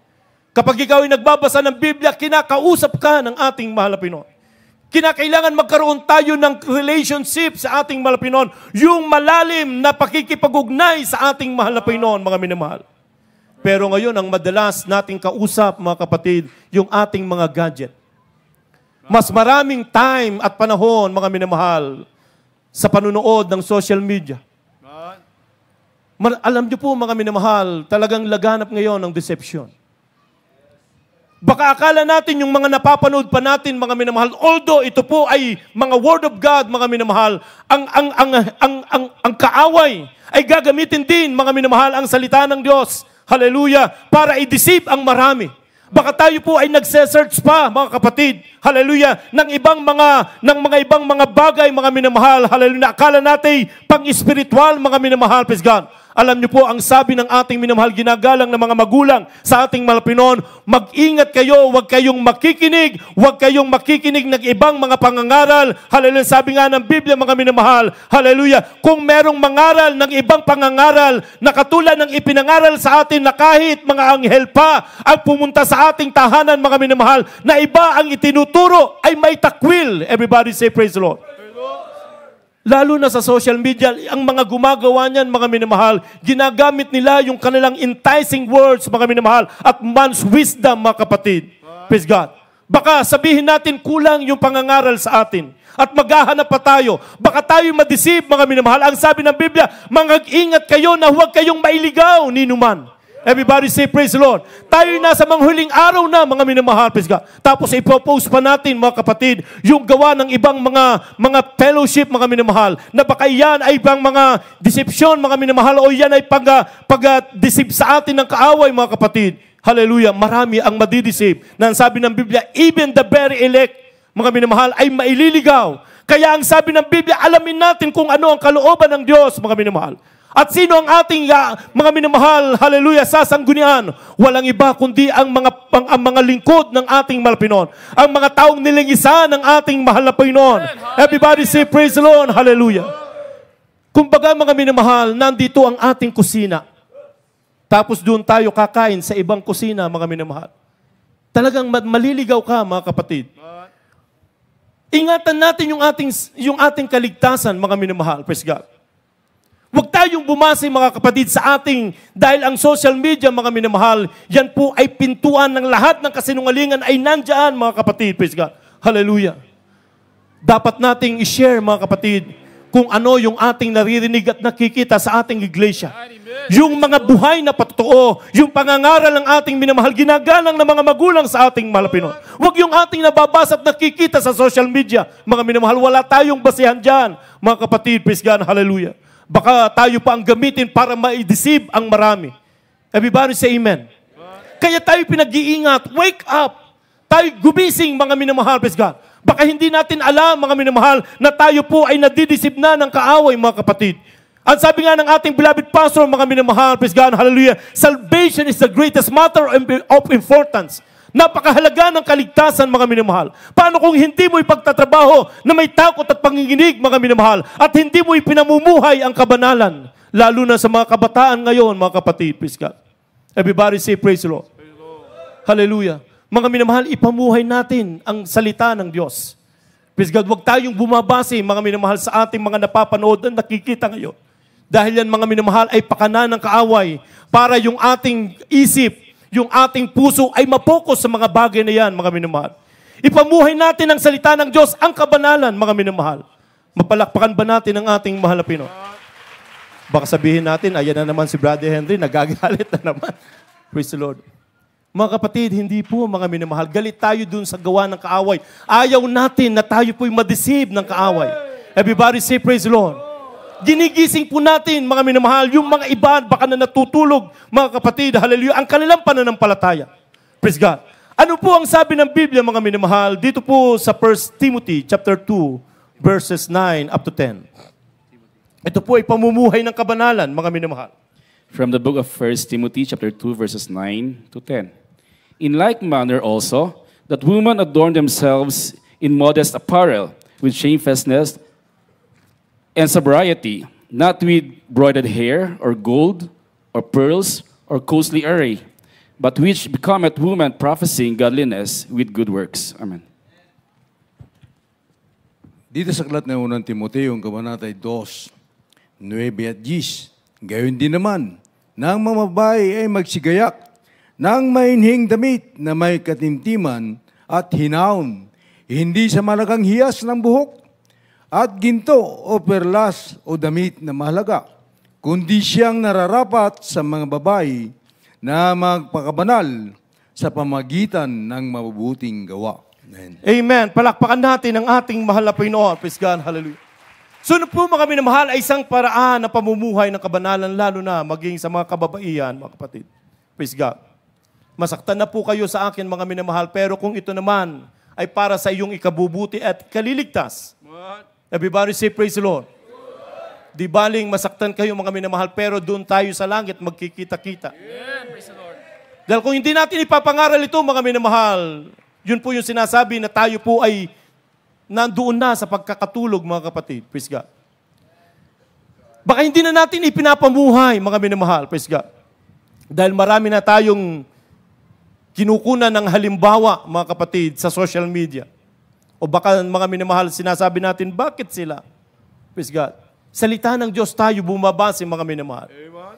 Kapag ikaw ay nagbabasa ng Biblia, kinakausap ka ng ating mahal na Pinoon. Kinakailangan magkaroon tayo ng relationship sa ating mahal na Pinoon, yung malalim na pakikipag-ugnay sa ating mahal na Pinoon, mga minamahal. Pero ngayon, ang madalas nating kausap, mga kapatid, yung ating mga gadget. Mas maraming time at panahon, mga minamahal, sa panunood ng social media. Alam niyo po, mga minamahal, talagang laganap ngayon ng deception. Baka akala natin yung mga napapanood pa natin, mga minamahal, although ito po ay mga word of God, mga minamahal, ang kaaway ay gagamitin din, mga minamahal, ang salita ng Diyos. Hallelujah, para i-deceive ang marami. Baka tayo po ay nagse-search pa, mga kapatid, hallelujah, ng mga ibang mga bagay, mga minamahal, hallelujah, akala natin pang-spiritual, mga minamahal, praise God. Alam niyo po, ang sabi ng ating minamahal ginagalang ng mga magulang sa ating malapinon, mag-ingat kayo, huwag kayong makikinig ng ibang mga pangangaral. Hallelujah, sabi nga ng Biblia, mga minamahal, hallelujah, kung merong mangaral ng ibang pangangaral na katulad ng ipinangaral sa atin na kahit mga anghel pa ang pumunta sa ating tahanan, mga minamahal, na iba ang itinuturo ay may takwil. Everybody say praise the Lord. Lalo na sa social media, ang mga gumagawa niyan, mga minamahal, ginagamit nila yung kanilang enticing words, mga minamahal, at man's wisdom, mga kapatid. Praise God. Baka sabihin natin kulang yung pangangaral sa atin. At maghahanap pa tayo. Baka tayo ma-deceive, mga minamahal. Ang sabi ng Biblia, mag-ingat kayo na huwag kayong mailigaw ni numan. Everybody say praise the Lord. Tayo nasa manghuling araw na, mga minamahal, praise God. Tapos ipopost pa natin, mga kapatid, yung gawa ng ibang mga fellowship, mga minamahal, na baka yan ay ibang mga deception, mga minamahal, o yan ay pag-deceive sa atin ng kaaway, mga kapatid. Hallelujah. Marami ang madideceive. Na ang sabi ng Biblia, even the very elect, mga minamahal, ay maililigaw. Kaya ang sabi ng Biblia, alamin natin kung ano ang kalooban ng Diyos, mga minamahal. At sino ang ating mga minamahal, hallelujah, sasanggunian? Walang iba kundi ang mga lingkod ng ating mahal na Panginoon. Ang mga taong nilingisa ng ating mahal na Panginoon. Everybody say praise the Lord, hallelujah. Kumbaga mga minamahal, nandito ang ating kusina. Tapos doon tayo kakain sa ibang kusina, mga minamahal. Talagang maliligaw ka, mga kapatid. Ingatan natin yung ating kaligtasan, mga minamahal. Praise God. Huwag tayong bumase, mga kapatid, sa ating, dahil ang social media, mga minamahal, yan po ay pintuan ng lahat ng kasinungalingan ay nandyan, mga kapatid. Praise God. Hallelujah. Dapat nating i-share, mga kapatid, kung ano yung ating naririnig at nakikita sa ating iglesia. Yung mga buhay na patotoo, yung pangangaral ng ating minamahal, ginagalang ng mga magulang sa ating mahal na Panginoon. Huwag yung ating nababasa at nakikita sa social media, mga minamahal, wala tayong basihan dyan, mga kapatid. Praise God. Hallelujah. Baka tayo pa ang gamitin para ma-deceive ang marami. Everybody say amen. Kaya tayo pinag-iingat. Wake up. Tayo gumising, mga minamahal, praise God. Baka hindi natin alam, mga minamahal, na tayo po ay nadideceive na ng kaaway, mga kapatid. Ang sabi nga ng ating beloved pastor, mga minamahal, praise God, hallelujah, salvation is the greatest matter of importance. Napakahalaga ng kaligtasan, mga minamahal. Paano kung hindi mo ipagtatrabaho na may takot at panginginig, mga minamahal, at hindi mo ipinamumuhay ang kabanalan, lalo na sa mga kabataan ngayon, mga kapatid, praise God. Everybody say praise the Lord. Hallelujah. Mga minamahal, ipamuhay natin ang salita ng Diyos. Praise God, huwag tayong bumabase, mga minamahal, sa ating mga napapanood at nakikita ngayon. Dahil yan, mga minamahal, ay pakana ng kaaway para yung ating isip, yung ating puso ay mapokus sa mga bagay na yan, mga minamahal. Ipamuhay natin ang salita ng Diyos, ang kabanalan, mga minamahal. Mapalakpakan ba natin ang ating mahal na Panginoon? Baka sabihin natin, ayan na naman si Brother Henry, nagagalit na naman. Praise the Lord. Mga kapatid, hindi po, mga minamahal. Galit tayo dun sa gawa ng kaaway. Ayaw natin na tayo po'y ma-deceive ng kaaway. Everybody say praise the Lord. Ginigising po natin, mga minamahal, yung mga iba, baka na natutulog, mga kapatid, hallelujah, ang kanilang pananampalataya. Praise God. Ano po ang sabi ng Biblia, mga minamahal, dito po sa 1 Timothy chapter 2, verses 9 up to 10. Ito po ay pamumuhay ng kabanalan, mga minamahal. From the book of 1 Timothy chapter 2, verses 9 to 10. In like manner also, that women adorn themselves in modest apparel, with shamefacedness and sobriety, not with broidered hair, or gold, or pearls, or costly array, but which becometh woman prophesying godliness with good works. Amen. Dito sa aklat ng unang Timoteo, ang kabanata ay 2, 9 at 10. Gayon din naman, ng mga babae ay magsigayak ng mainhing damit na may katimtiman at hinaon, hindi sa malagang hiyas ng buhok at ginto o perlas o damit na mahalaga, kundi siyang nararapat sa mga babae na magpakabanal sa pamagitan ng mabubuting gawa. Amen. Amen. Palakpakan natin ang ating mahal na Panginoon. Praise God. Hallelujah. Sunod po, mga minamahal, ay isang paraan na pamumuhay ng kabanalan, lalo na maging sa mga kababaihan, mga kapatid. Praise God. Masaktan na po kayo sa akin, mga minamahal, pero kung ito naman ay para sa iyong ikabubuti at kaliligtas. Everybody say praise the Lord. Di baling masaktan kayo, mga minamahal, pero doon tayo sa langit magkikita-kita. Praise the Lord. Dahil kung hindi natin ipapangaral ito, mga minamahal, yun po yung sinasabi na tayo po ay nandoon na sa pagkakatulog, mga kapatid. Praise God. Baka hindi na natin ipinapamuhay, mga minamahal. Praise God. Dahil marami na tayong kinukunan ng halimbawa, mga kapatid, sa social media. O baka, mga minamahal, sinasabi natin, bakit sila? Praise God. Salita ng Diyos tayo bumabase, mga minamahal.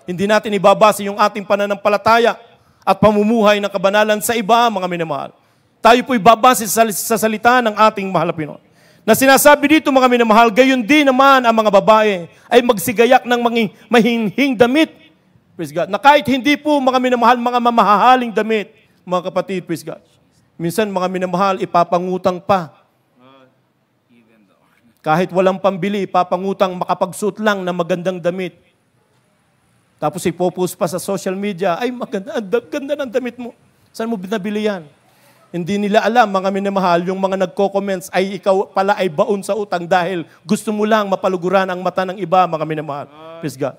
Hindi natin ibabase yung ating pananampalataya at pamumuhay ng kabanalan sa iba, mga minamahal. Tayo po'y babase sa salita ng ating mahal na Panginoon. Na sinasabi dito, mga minamahal, gayon din naman ang mga babae ay magsigayak ng mahinhing damit Praise God. Na kahit hindi po mga minamahal, mga mamahaling damit, mga kapatid, praise God. Minsan mga minamahal, ipapangutang pa. Kahit walang pambili, ipapangutang makapagsuot lang na magandang damit. Tapos ipopost pa sa social media, ay maganda, ganda ng damit mo. Saan mo binabili yan? Hindi nila alam, mga minamahal, yung mga nagko-comments ay ikaw pala ay baon sa utang dahil gusto mo lang mapaluguran ang mata ng iba, mga minamahal. Praise God.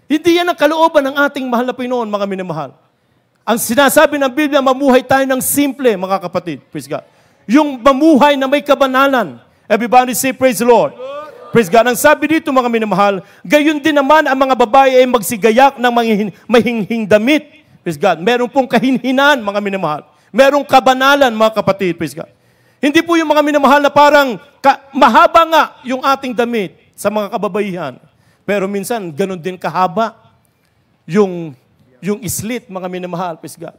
Hindi yan ang kalooban ng ating mahal na Panginoon, mga minamahal. Ang sinasabi ng Biblia, mamuhay tayo ng simple, mga kapatid. Praise God. Yung mamuhay na may kabanalan. Everybody say, praise the Lord. Praise God. Ang sabi dito, mga minamahal, gayon din naman ang mga babae ay magsigayak ng mahinhing damit. Praise God. Meron pong kahinhinan, mga minamahal. Merong kabanalan, mga kapatid. Praise God. Hindi po yung mga minamahal na parang mahaba nga yung ating damit sa mga kababaihan. Pero minsan, ganun din kahaba yung islit, mga minamahal. Praise God.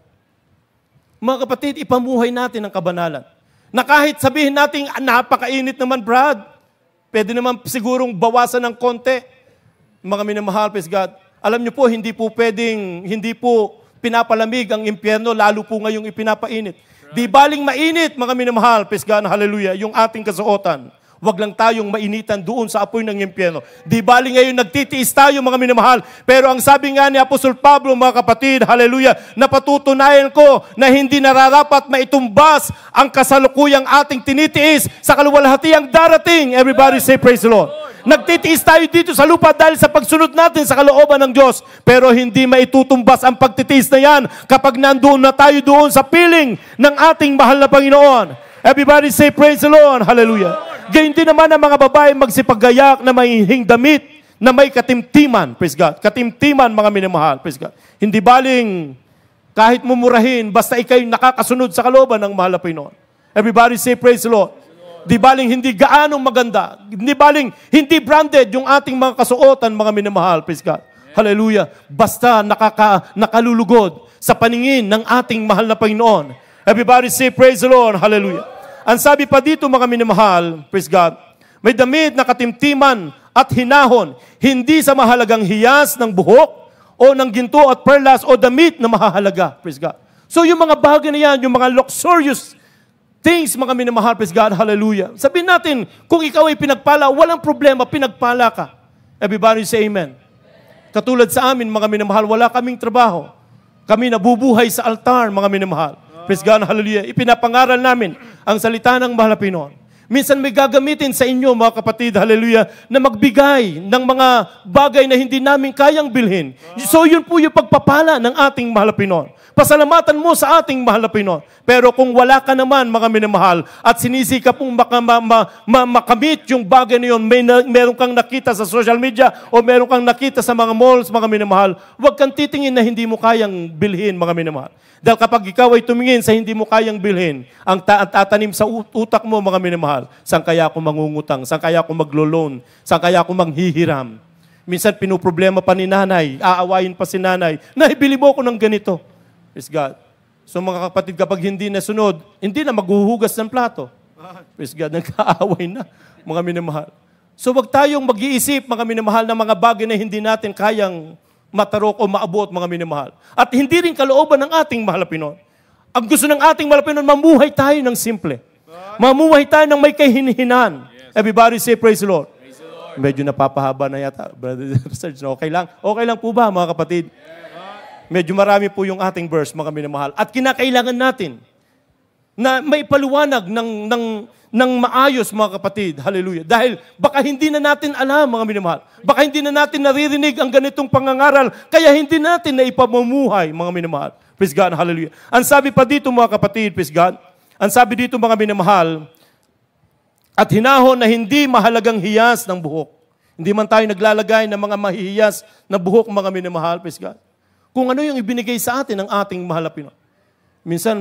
Mga kapatid, ipamuhay natin ang kabanalan. Na kahit sabihin natin, napakainit naman, Brad. Pwede naman sigurong bawasan ng konti. Mga minamahal, praise God. Alam niyo po, hindi po pinapalamig ang impyerno, lalo po ngayong ipinapainit. Di baling mainit, mga minamahal, praise God, hallelujah, yung ating kasuotan. Huwag lang tayong mainitan doon sa apoy ng impyerno. Di bali ngayon nagtitiis tayo, mga minamahal. Pero ang sabi nga ni Apostol Pablo, mga kapatid, hallelujah, napatutunayan ko na hindi nararapat maitumbas ang kasalukuyang ating tinitiis sa kaluwalhatiang darating. Everybody say praise the Lord. Nagtitiis tayo dito sa lupa dahil sa pagsunod natin sa kalooban ng Diyos. Pero hindi maitutumbas ang pagtitiis na yan kapag nandoon na tayo doon sa piling ng ating mahal na Panginoon. Everybody say praise the Lord. Hallelujah. Gayun din naman ang mga babae magsipaggayak na may damit na may katimtiman. Praise God. Katimtiman, mga minamahal. Praise God. Hindi baling kahit mumurahin, basta ikay nakakasunod sa kalooban ng mahal na Panginoon. Everybody say praise the Lord. Di baling hindi gaanong maganda. Hindi baling hindi branded yung ating mga kasuotan, mga minamahal. Praise God. Hallelujah. Basta nakalulugod sa paningin ng ating mahal na Panginoon. Everybody say praise the Lord. Hallelujah. Ang sabi pa dito, mga minamahal, praise God, may damit na katimtiman at hinahon, hindi sa mahalagang hiyas ng buhok o ng ginto at perlas o damit na mahahalaga. Praise God. So yung mga bagay na yan, yung mga luxurious things, mga minamahal, praise God, hallelujah. Sabihin natin, kung ikaw ay pinagpala, walang problema, pinagpala ka. Everybody say amen. Katulad sa amin, mga minamahal, wala kaming trabaho. Kami nabubuhay sa altar, mga minamahal. Praise God, hallelujah. Ipinapangaral namin ang salita ng mahal na Panginoon. Minsan may gagamitin sa inyo, mga kapatid, hallelujah, na magbigay ng mga bagay na hindi namin kayang bilhin. So yun po yung pagpapala ng ating mahal na Panginoon. Pasalamatan mo sa ating mahal na Panginoon. Pero kung wala ka naman, mga minamahal, at sinisika pong makamit yung bagay na yun, meron kang nakita sa social media o meron kang nakita sa mga malls, mga minamahal, huwag kang titingin na hindi mo kayang bilhin, mga minamahal. Dahil kapag ikaw ay tumingin sa hindi mo kayang bilhin, ang tatanim sa utak mo, mga minamahal, saan kaya ako mangungutang, saan kaya ako maglo-loan, saan kaya ako manghihiram. Minsan pinuproblema pa ni nanay, aawayin pa si nanay, naibili mo ko ng ganito. Praise God. So mga kapatid, kapag hindi nasunod, hindi na maghuhugas ng plato. Praise God, nagkaaway na, mga minamahal. So wag tayong mag-iisip, mga minamahal, na mga bagay na hindi natin kayang matarok o maabot, mga minamahal. At hindi rin kalooban ng ating mahal na Panginoon. Ang gusto ng ating mahal na Panginoon, mamuhay tayo ng simple. Mamuhay tayo ng may kahinhinan. Everybody say praise the Lord. Medyo napapahaba na yata, Brother Serge. Okay lang? Okay lang po ba, mga kapatid? Medyo marami po yung ating verse, mga minamahal. At kinakailangan natin na may paliwanag ng maayos, mga kapatid. Hallelujah. Dahil baka hindi na natin alam, mga minamahal. Baka hindi na natin naririnig ang ganitong pangangaral. Kaya hindi natin na ipamumuhay, mga minamahal. Praise God. Hallelujah. Ang sabi pa dito, mga kapatid, praise God. Ang sabi dito, mga minamahal, at hinahon na hindi mahalagang hiyas ng buhok. Hindi man tayo naglalagay ng mga mahihiyas na buhok, mga minamahal, praise God. Kung ano yung ibinigay sa atin ng ating mahal na Panginoon. Minsan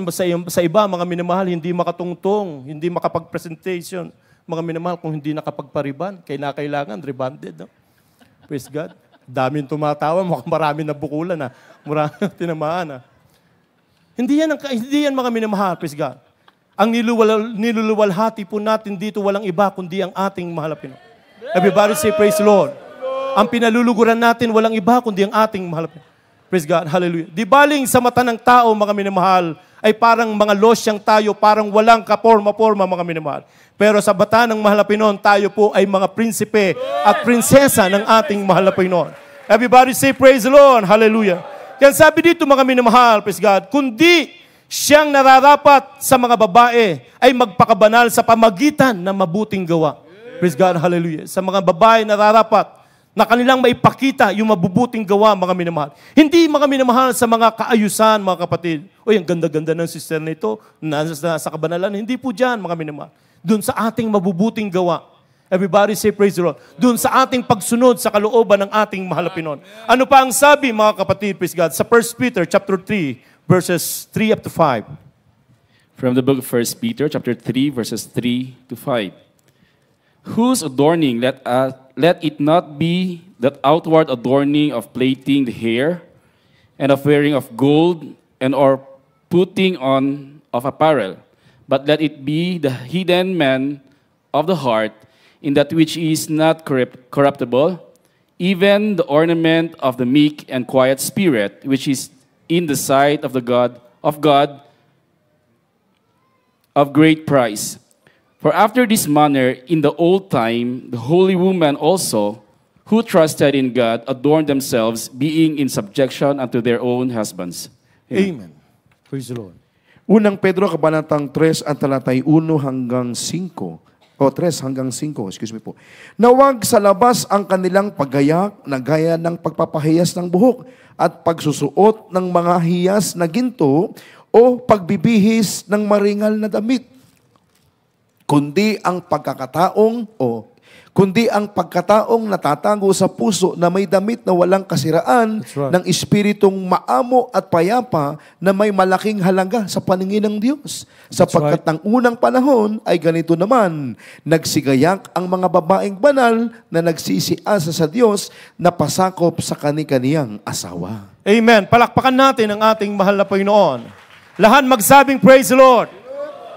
sa iba, mga minamahal, hindi makatungtong, hindi makapag-presentation. Mga minamahal, kung hindi nakapagpariban, kailangan rebanded. No? Praise God. Daming tumatawa, mukhang marami na bukulan. Maraming tinamaan. Hindi yan mga minamahal, praise God. Ang niluluwalhati po natin dito, walang iba kundi ang ating mahal na Panginoon. Everybody say praise the Lord. Ang pinaluluguran natin, walang iba kundi ang ating mahal na Panginoon. Praise God. Hallelujah. Di baling sa mata ng tao, mga minamahal, ay parang mga losyang tayo, parang walang kaporma-porma, mga minamahal. Pero sa bata ng mahal na Panginoon, tayo po ay mga prinsipe at prinsesa ng ating mahal na Panginoon. Everybody say, praise the Lord. Hallelujah. Kaya sabi dito, mga minamahal, praise God, kundi siyang nararapat sa mga babae ay magpakabanal sa pamagitan ng mabuting gawa. Praise God. Hallelujah. Sa mga babae nararapat na kanilang maipakita yung mabubuting gawa, mga minamahal. Hindi, mga minamahal, sa mga kaayusan, mga kapatid. Ang ganda-ganda ng sister na ito, nasa kabanalan. Hindi po dyan, mga minamahal. Doon sa ating mabubuting gawa. Everybody say praise the Lord. Doon sa ating pagsunod sa kalooban ng ating mahal na Panginoon. Ano pa ang sabi, mga kapatid, praise God, sa 1 Peter chapter 3, verses 3 up to 5. From the book of 1 Peter, chapter 3, verses 3 to 5. Whose adorning let it not be that outward adorning of plaiting the hair, and of wearing of gold, and or putting on of apparel, but let it be the hidden man of the heart, in that which is not corruptible, even the ornament of the meek and quiet spirit, which is in the sight of God of great price. For after this manner, in the old time, the holy women also, who trusted in God, adorned themselves, being in subjection unto their own husbands. Amen. Praise the Lord. Unang Pedro, kabanatang 3, ang talatay 1 hanggang 5. O 3 hanggang 5, excuse me po. Nawag sa labas ang kanilang paggayak na gaya ng pagpapahiyas ng buhok at pagsusuot ng mga hiyas na ginto o pagbibihis ng maringal na damit. Kundi ang pagkakataong natatago sa puso na may damit na walang kasiraan ng espiritong maamo at payapa na may malaking halaga sa paningin ng Diyos. Sapagkat ng unang panahon ay ganito naman, nagsigayak ang mga babaeng banal na nagsisiasa sa Diyos na pasakop sa kani-kaniyang asawa. Amen. Palakpakan natin ang ating mahal na Panginoon. Lahat magsabing praise the Lord.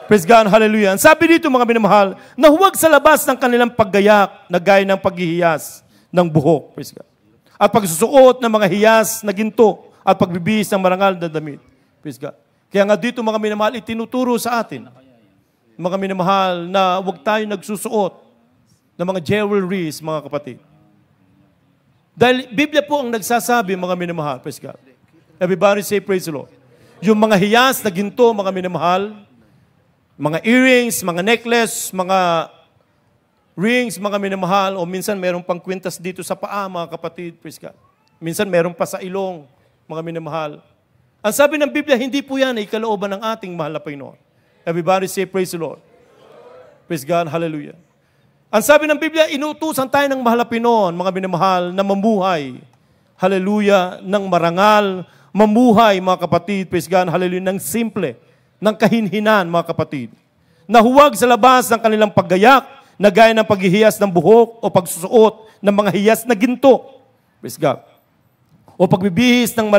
Praise God, hallelujah. Ang sabi dito, mga minamahal, na huwag sa labas ng kanilang paggayak na gaya ng paghihiyas ng buhok. Praise God. At pagsusuot ng mga hiyas na ginto at pagbibihis ng marangal na damit. Praise God. Kaya nga dito, mga minamahal, itinuturo sa atin, mga minamahal, na huwag tayo nagsusuot ng mga jewelries, mga kapatid. Dahil Biblia po ang nagsasabi, mga minamahal. Praise God. Everybody say praise the Lord. Yung mga hiyas na ginto, mga minamahal, mga earrings, mga necklace, mga rings, mga minamahal, o minsan meron pang kwintas dito sa paa, mga kapatid, praise God. Minsan meron pa sa ilong, mga minamahal. Ang sabi ng Biblia, hindi po yan ay kalooban ng ating mahal na Panginoon. Everybody say, praise the Lord. Praise God, hallelujah. Ang sabi ng Biblia, inuutusan tayo ng mahal na Panginoon, mga minamahal, na mamuhay, hallelujah, ng marangal, mamuhay, mga kapatid, praise God, hallelujah, ng simple, ng kahinhinan, mga kapatid, na huwag sa labas ng kanilang paggayak na gaya ng paghihiyas ng buhok o pagsusuot ng mga hiyas na ginto, praise God, o pagbibihis ng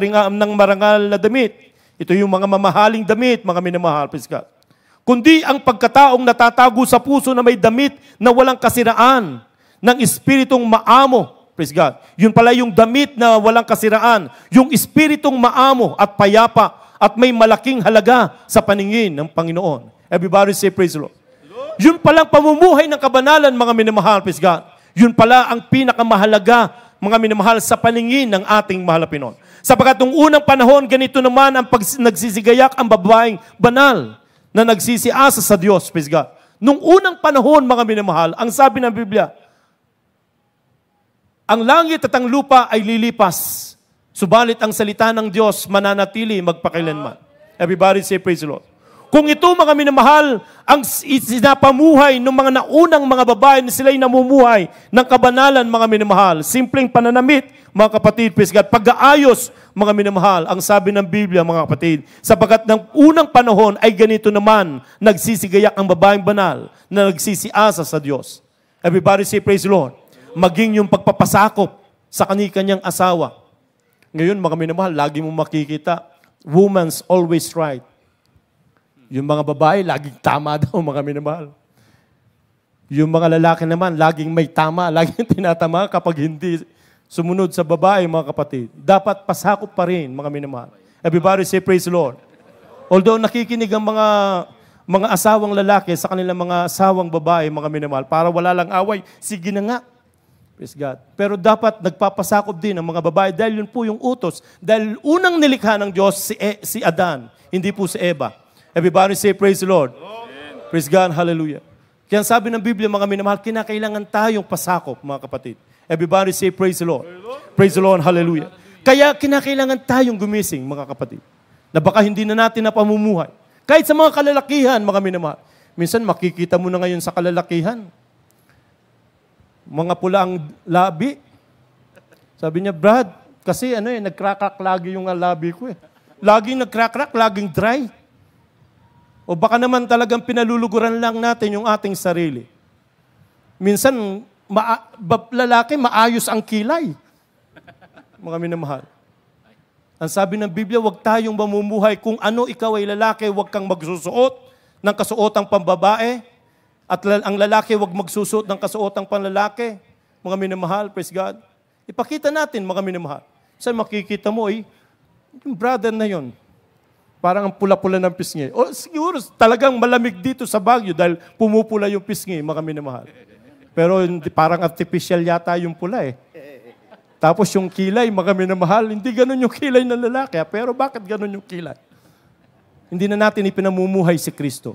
marangal na damit. Ito yung mga mamahaling damit, mga minamahal, praise God. Kundi ang pagkataong natatago sa puso na may damit na walang kasiraan ng espiritong maamo, praise God. Yun pala yung damit na walang kasiraan, yung espiritong maamo at payapa, at may malaking halaga sa paningin ng Panginoon. Everybody say praise the Lord. Yun palang pamumuhay ng kabanalan, mga minamahal, praise God. Yun pala ang pinakamahalaga, mga minamahal, sa paningin ng ating mahal na Panginoon. Sapagkat nung unang panahon, ganito naman ang nagsisigayak ang babaeng banal na nagsisiasa sa Diyos, praise God. Nung unang panahon, mga minamahal, ang sabi ng Biblia, ang langit at ang lupa ay lilipas, subalit ang salita ng Diyos mananatili magpakailanman. Everybody say praise the Lord. Kung ito, mga minamahal, ang sinapamuhay ng mga naunang mga babae na sila'y namumuhay ng kabanalan, mga minamahal, simpleng pananamit, mga kapatid, praise God, pag-aayos, mga minamahal, ang sabi ng Biblia, mga kapatid, sapagkat ng unang panahon ay ganito naman, nagsisigayak ang babaeng banal na nagsisiasa sa Diyos. Everybody say praise the Lord. Maging yung pagpapasakop sa kanyang asawa. Ngayon, mga minamahal, lagi mo makikita, woman's always right. Yung mga babae, laging tama daw, mga minamahal. Yung mga lalaki naman, laging may tama, laging tinatama kapag hindi sumunod sa babae, mga kapatid, dapat pasakop pa rin, mga minamahal. Everybody say, praise the Lord. Although nakikinig ang mga asawang lalaki sa kanilang mga asawang babae, mga minamahal, para wala lang away, sige na nga. Praise God. Pero dapat nagpapasakop din ang mga babae dahil yun po yung utos. Dahil unang nilikha ng Diyos si Adan, hindi po si Eva. Everybody say, praise the Lord. Amen. Praise God, hallelujah. Kaya sabi ng Biblia, mga minamahal, kinakailangan tayong pasakop, mga kapatid. Everybody say, praise the Lord. Praise the Lord, hallelujah. Kaya kinakailangan tayong gumising, mga kapatid, na baka hindi na natin napamumuhay. Kahit sa mga kalalakihan, mga minamahal. Minsan makikita mo na ngayon sa kalalakihan, mga pulang labi. Sabi niya, Brad, kasi nagkrakrak lagi yung labi ko eh. Laging nagkrakrak, laging dry. O baka naman talagang pinaluluguran lang natin yung ating sarili. Minsan, lalaki, maayos ang kilay. Mga minamahal. Ang sabi ng Biblia, huwag tayong mamumuhay kung ano ikaw ay lalaki, huwag kang magsusuot ng kasuotang pambabae. At ang lalaki, huwag magsusuot ng kasuotang panlalaki. Mga minamahal, praise God. Ipakita natin, mga minamahal. Saan makikita mo, yung brother na yon, parang ang pula-pula ng pisngi. O siguro talagang malamig dito sa Baguio dahil pumupula yung pisngi, mga minamahal. Pero parang artificial yata yung pula eh. Tapos yung kilay, mga minamahal, hindi ganun yung kilay ng lalaki. Pero bakit ganun yung kilay? Hindi na natin ipinamumuhay si Kristo.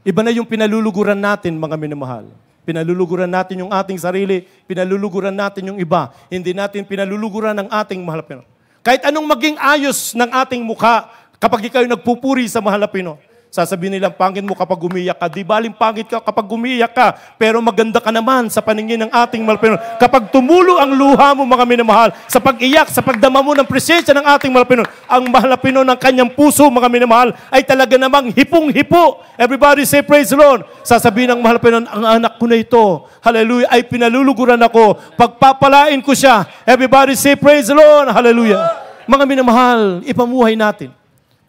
Iba na yung pinaluluguran natin, mga minamahal. Pinaluluguran natin yung ating sarili, pinaluluguran natin yung iba. Hindi natin pinaluluguran ng ating mahal na Pinoy. Kahit anong maging ayos ng ating mukha, kapag ikaw nagpupuri sa mahal na Pinoy, sasabihin nilang, pangit mo kapag umiyak ka. Di baling pangit ka kapag umiyak ka, pero maganda ka naman sa paningin ng ating mahal na Pinoy. Kapag tumulo ang luha mo, mga minamahal, sa pag-iyak, sa pagdama mo ng presensya ng ating mahal na Pinoy, ang mahal na Pinoy ng kanyang puso, mga minamahal, ay talaga namang hipong-hipo. Everybody say, praise the Lord. Sasabihin ng mahal na Pinoy, ang anak ko na ito, hallelujah, ay pinaluluguran ako. Pagpapalain ko siya. Everybody say, praise the Lord. Hallelujah. Mga minamahal, ipamuhay natin.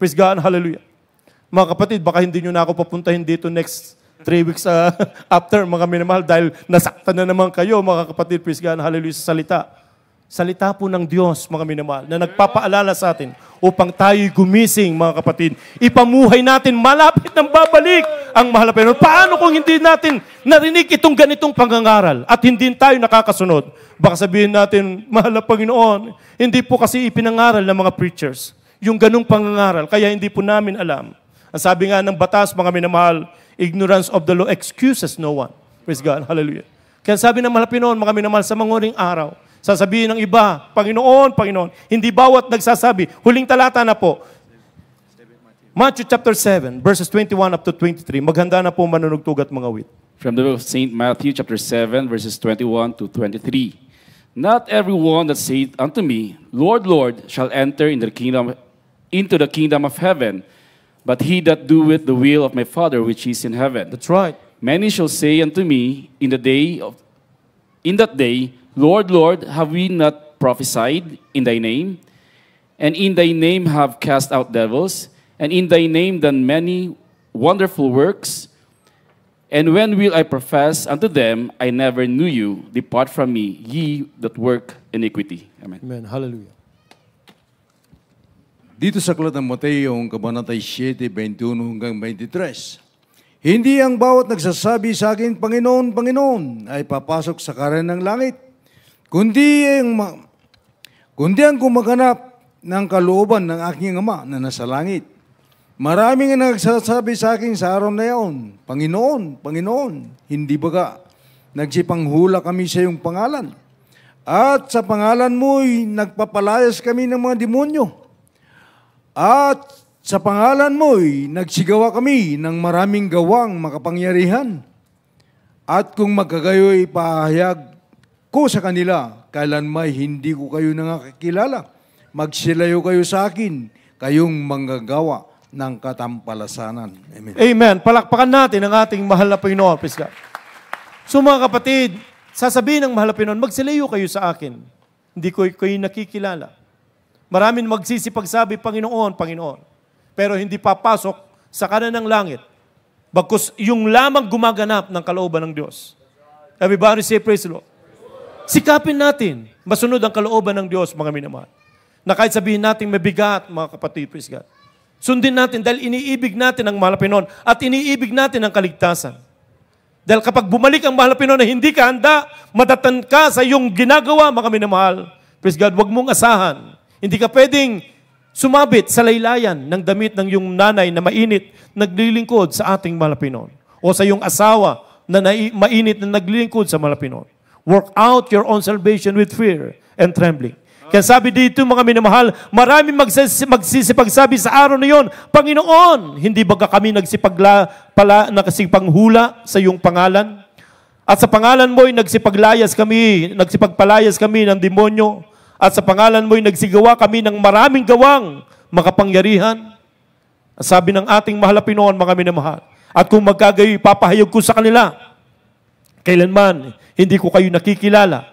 Praise God, hallelujah. Mga kapatid, baka hindi nyo na ako papuntahin dito next 3 weeks after, mga minamahal, dahil nasaktan na naman kayo, mga kapatid, praise God, hallelujah, sa salita. Salita po ng Diyos, mga minamahal, na nagpapaalala sa atin upang tayo'y gumising, mga kapatid. Ipamuhay natin, malapit nang babalik ang mahal na Panginoon. Paano kung hindi natin narinig itong ganitong pangangaral at hindi tayo nakakasunod? Baka sabihin natin, mahal na Panginoon, hindi po kasi ipinangaral ng mga preachers yung ganung pangangaral, kaya hindi po namin alam. Ang sabi nga ng batas, mga minamahal, ignorance of the law excuses no one. Praise God, hallelujah. Kaya sabi ng mahal na Panginoon, mga minamahal, sa manguring araw, sasabihin ng iba, Panginoon, Panginoon, hindi bawat nagsasabi. Huling talata na po. Matthew chapter 7, verses 21 up to 23. Maghanda na po manunugtog at mga wit. From the book of St. Matthew chapter 7, verses 21 to 23. Not everyone that saith unto me, Lord, Lord, shall enter into the kingdom of heaven, but he that doeth the will of my Father which is in heaven. That's right. Many shall say unto me in that day, Lord, Lord, have we not prophesied in thy name? And in thy name have cast out devils? And in thy name done many wonderful works? And when will I profess unto them, I never knew you, depart from me, ye that work iniquity. Amen. Amen. Hallelujah. Dito sa Aklat ng Mateo, Kabanata 7, 21 hanggang 23. Hindi ang bawat nagsasabi sa akin, Panginoon, Panginoon, ay papasok sa karan ng langit, kundi ang gumaganap ng kalooban ng aking Ama na nasa langit. Maraming ang nagsasabi sa akin sa araw na iyon, Panginoon, Panginoon, hindi baga nagsipanghula kami sa iyong pangalan? At sa pangalan mo'y nagpapalayas kami ng mga demonyo? At sa pangalan mo'y nagsigawa kami ng maraming gawang makapangyarihan. At kung magkagayo'y pahayag ko sa kanila, kailanmay hindi ko kayo nakakilala. Magsilayo kayo sa akin, kayong manggagawa ng katampalasanan. Amen. Amen. Palakpakan natin ang ating mahal na Panginoon. Praise God. So mga kapatid, sasabihin ng mahal na Panginoon, magsilayo kayo sa akin. Hindi ko kayo nakikilala. Maraming magsisipagsabi, Panginoon, Panginoon. Pero hindi papasok sa kanan ng langit. Bagkus yung lamang gumaganap ng kalooban ng Diyos. Everybody say praise the Lord. Sikapin natin, masunod ang kalooban ng Diyos, mga minamahal. Na kahit sabihin natin mabigat, mga kapatid, praise God. Sundin natin dahil iniibig natin ang mahal na Panginoon at iniibig natin ang kaligtasan. Dahil kapag bumalik ang mahal na Panginoon na hindi ka handa, madatan ka sa iyong ginagawa, mga minamahal. Praise God, huwag mong asahan. Hindi ka pwedeng sumabit sa laylayan ng damit ng iyong nanay na mainit, naglilingkod sa ating mahal na Panginoon. O sa iyong asawa na mainit na naglilingkod sa mahal na Panginoon. Work out your own salvation with fear and trembling. Kaya sabi dito, mga minamahal, maraming magsisipagsabi sa araw na yon, Panginoon, hindi ba kami nagsipagpanghula sa iyong pangalan? At sa pangalan mo'y nagsipagpalayas kami ng demonyo. At sa pangalan mo'y nagsigawa kami ng maraming gawang makapangyarihan. Sabi ng ating mahal na Panginoon, mga minamahal, at kung magkagayoy, papahayag ko sa kanila, kailanman hindi ko kayo nakikilala,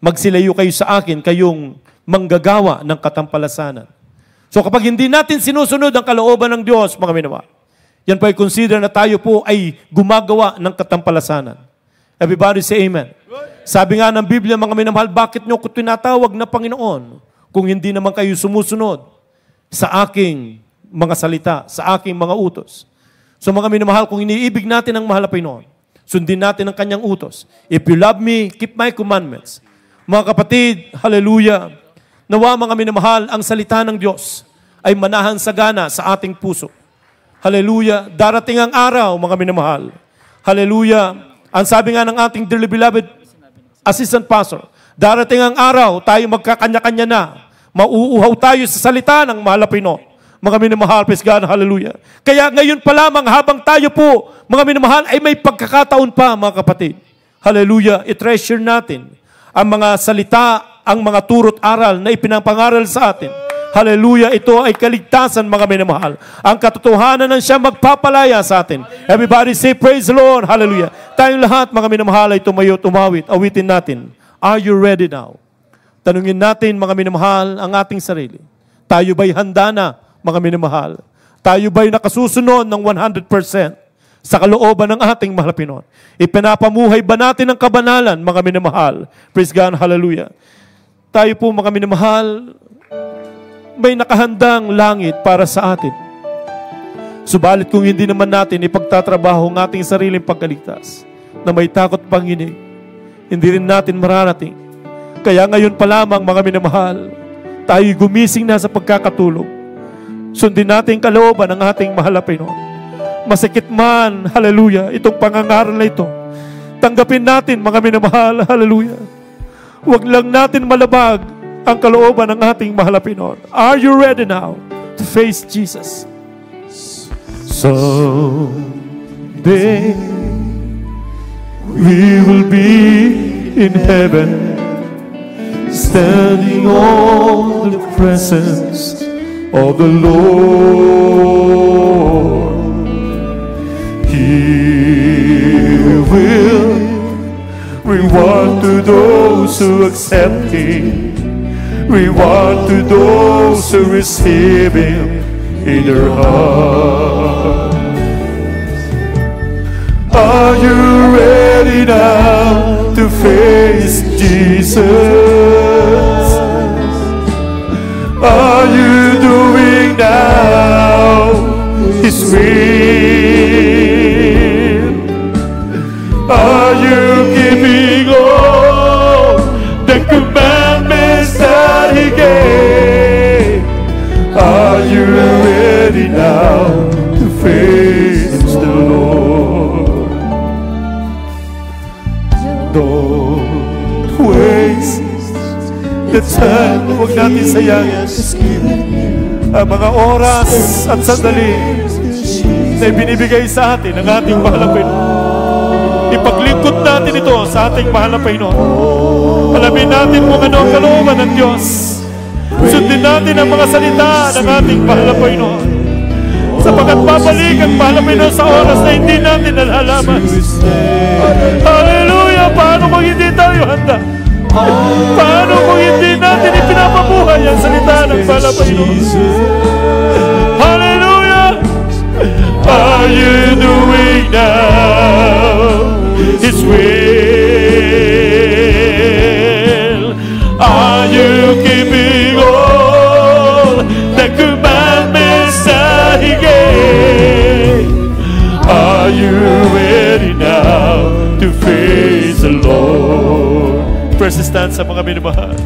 magsilayo kayo sa akin, kayong manggagawa ng katampalasanan. So kapag hindi natin sinusunod ang kalooban ng Diyos, mga minamahal, yan po ay consider na tayo po ay gumagawa ng katampalasanan. Everybody say amen. Sabi nga ng Biblia, mga minamahal, bakit nyo ko tinatawag na Panginoon kung hindi naman kayo sumusunod sa aking mga salita, sa aking mga utos? So mga minamahal, kung iniibig natin ang mahal na Panginoon, sundin natin ang kanyang utos. If you love me, keep my commandments. Mga kapatid, hallelujah, nawa mga minamahal, ang salita ng Diyos ay manahan sagana sa ating puso. Hallelujah, darating ang araw, mga minamahal. Hallelujah, ang sabi nga ng ating dearly beloved assistant pastor, darating ang araw, tayo magkakanya-kanya na. Mauuhaw tayo sa salita ng mahal na Panginoon. Mga minamahal, praise God, hallelujah. Kaya ngayon pa lamang habang tayo po, mga minamahal, ay may pagkakataon pa, mga kapatid. Hallelujah, i-treasure natin ang mga salita, ang mga turot aral na ipinapangaral sa atin. Hallelujah, ito ay kaligtasan, mga minamahal. Ang katotohanan ng siya magpapalaya sa atin. Everybody say, praise the Lord, hallelujah. Tayong lahat, mga minamahal, ay tumayo, tumawit, awitin natin. Are you ready now? Tanungin natin, mga minamahal, ang ating sarili. Tayo ba'y handa na, mga minamahal? Tayo ba'y nakasusunod ng 100% sa kalooban ng ating mahal na Panginoon? Ipinapamuhay ba natin ang kabanalan, mga minamahal? Praise God, hallelujah. Tayo po, mga minamahal, may nakahandang langit para sa atin. Subalit kung hindi naman natin ipagtatrabaho ang ating sariling pagkaligtas, na may takot panginig, hindi rin natin mararating. Kaya ngayon pa lamang, mga minamahal, tayo gumising na sa pagkakatulog. Sundin natin kalooban ng ating mahal na Panginoon. Masikit man, hallelujah, itong pangangaral na ito. Tanggapin natin, mga minamahal, hallelujah. Huwag lang natin malabag ang kalooban ng ating mahal na Panginoon. Are you ready now to face Jesus? Someday we will be in heaven, standing on the presence of the Lord. He will reward to those who accept Him, reward to those who receive Him in their hearts. Are you ready now to face Jesus? Are you doing now His will? Are you keeping all the commandments that He gave? Are you ready now to face the Lord? Don't waste the time. Huwag natin sayangin ang mga oras at sandali na ibinibigay sa atin ng ating mahal na Panginoon. Ipaglingkod natin ito sa ating mahal na Panginoon. Alamin natin kung ano ang kalooban ng Diyos. Sundin natin ang mga salita ng ating mahal na Panginoon. Sapagkat babalik ang mahal na Panginoon sa oras na hindi natin nalalaman. Hallelujah! Paano kung hindi tayo handa? Paano kung hindi natin ipinapabuhay ang salita ng mahal na Panginoon? Hallelujah! Are you doing now His will? Are you keeping all the commandments that He gave? Are you ready now to face the Lord? First stanza, mga minamahal.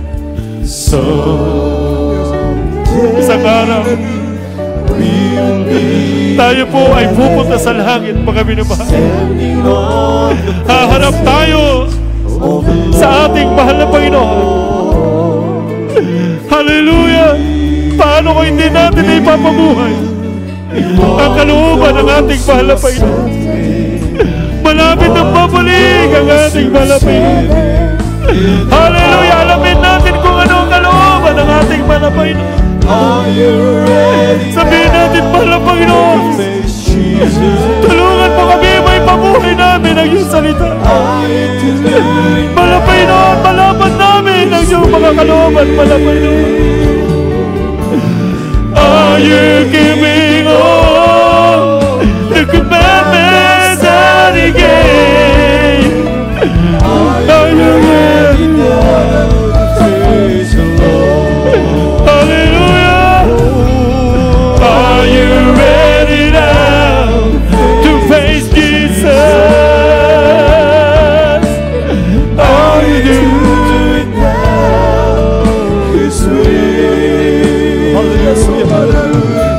So, isang araw, tayo po ay pupunta sa langit, mga minamahal. Haharap tayo sa ating mahal na Panginoon. Hallelujah! Paano kung hindi natin ipapabuhay ang kalooban ng ating mahal na Panginoon? Malapit ang babalik ang ating mahal na Panginoon. Hallelujah! Alamin natin kung ano ang kalooban ng ating mahal na Panginoon. Sabihin natin, mahal na Panginoon, tulungan mo kami, may pabuhay namin ang iyong salita. Mahal na Panginoon, malaman namin ang iyong mga kalooban, mahal na Panginoon. Are you giving all the commandments that He gave? Are you ready now to face the Lord? Hallelujah! Are you ready now to face Jesus? Are you doing it now His way? Hallelujah!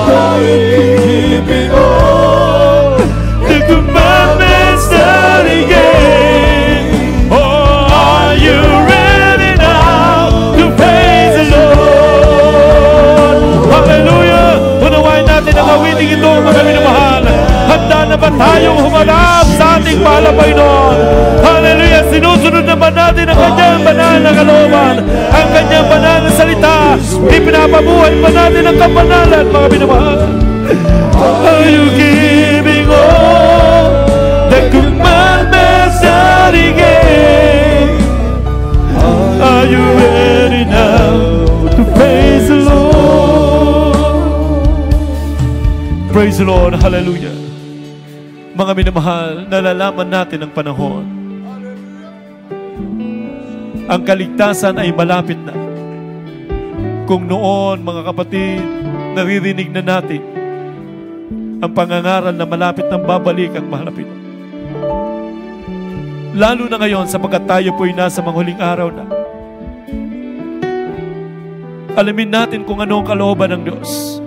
Are you keeping all the commandments that He gave? Or are you ready now to praise the Lord? Hallelujah! Unawain natin ang awiting ito, mga minamahal. Handa na ba tayong humarap sa ating mahal na Panginoon? Hallelujah! Sinusunod naman natin ang kanyang banal na kalooban, ang kanyang banal na salita. Ipinapabuhay pa natin ang kapanalan, mga minamahal. Are you giving all the commandments that He gave? Are you ready now to praise the Lord? Praise the Lord. Hallelujah. Mga minamahal, nalalaman natin ang panahon. Ang kaligtasan ay malapit na. Kung noon, mga kapatid, naririnig na natin ang pangangaral na malapit nang babalik ang mahal na Panginoon. Lalo na ngayon, sapagkat tayo po'y nasa mga huling araw na. Alamin natin kung ano ang kalooban ng Diyos.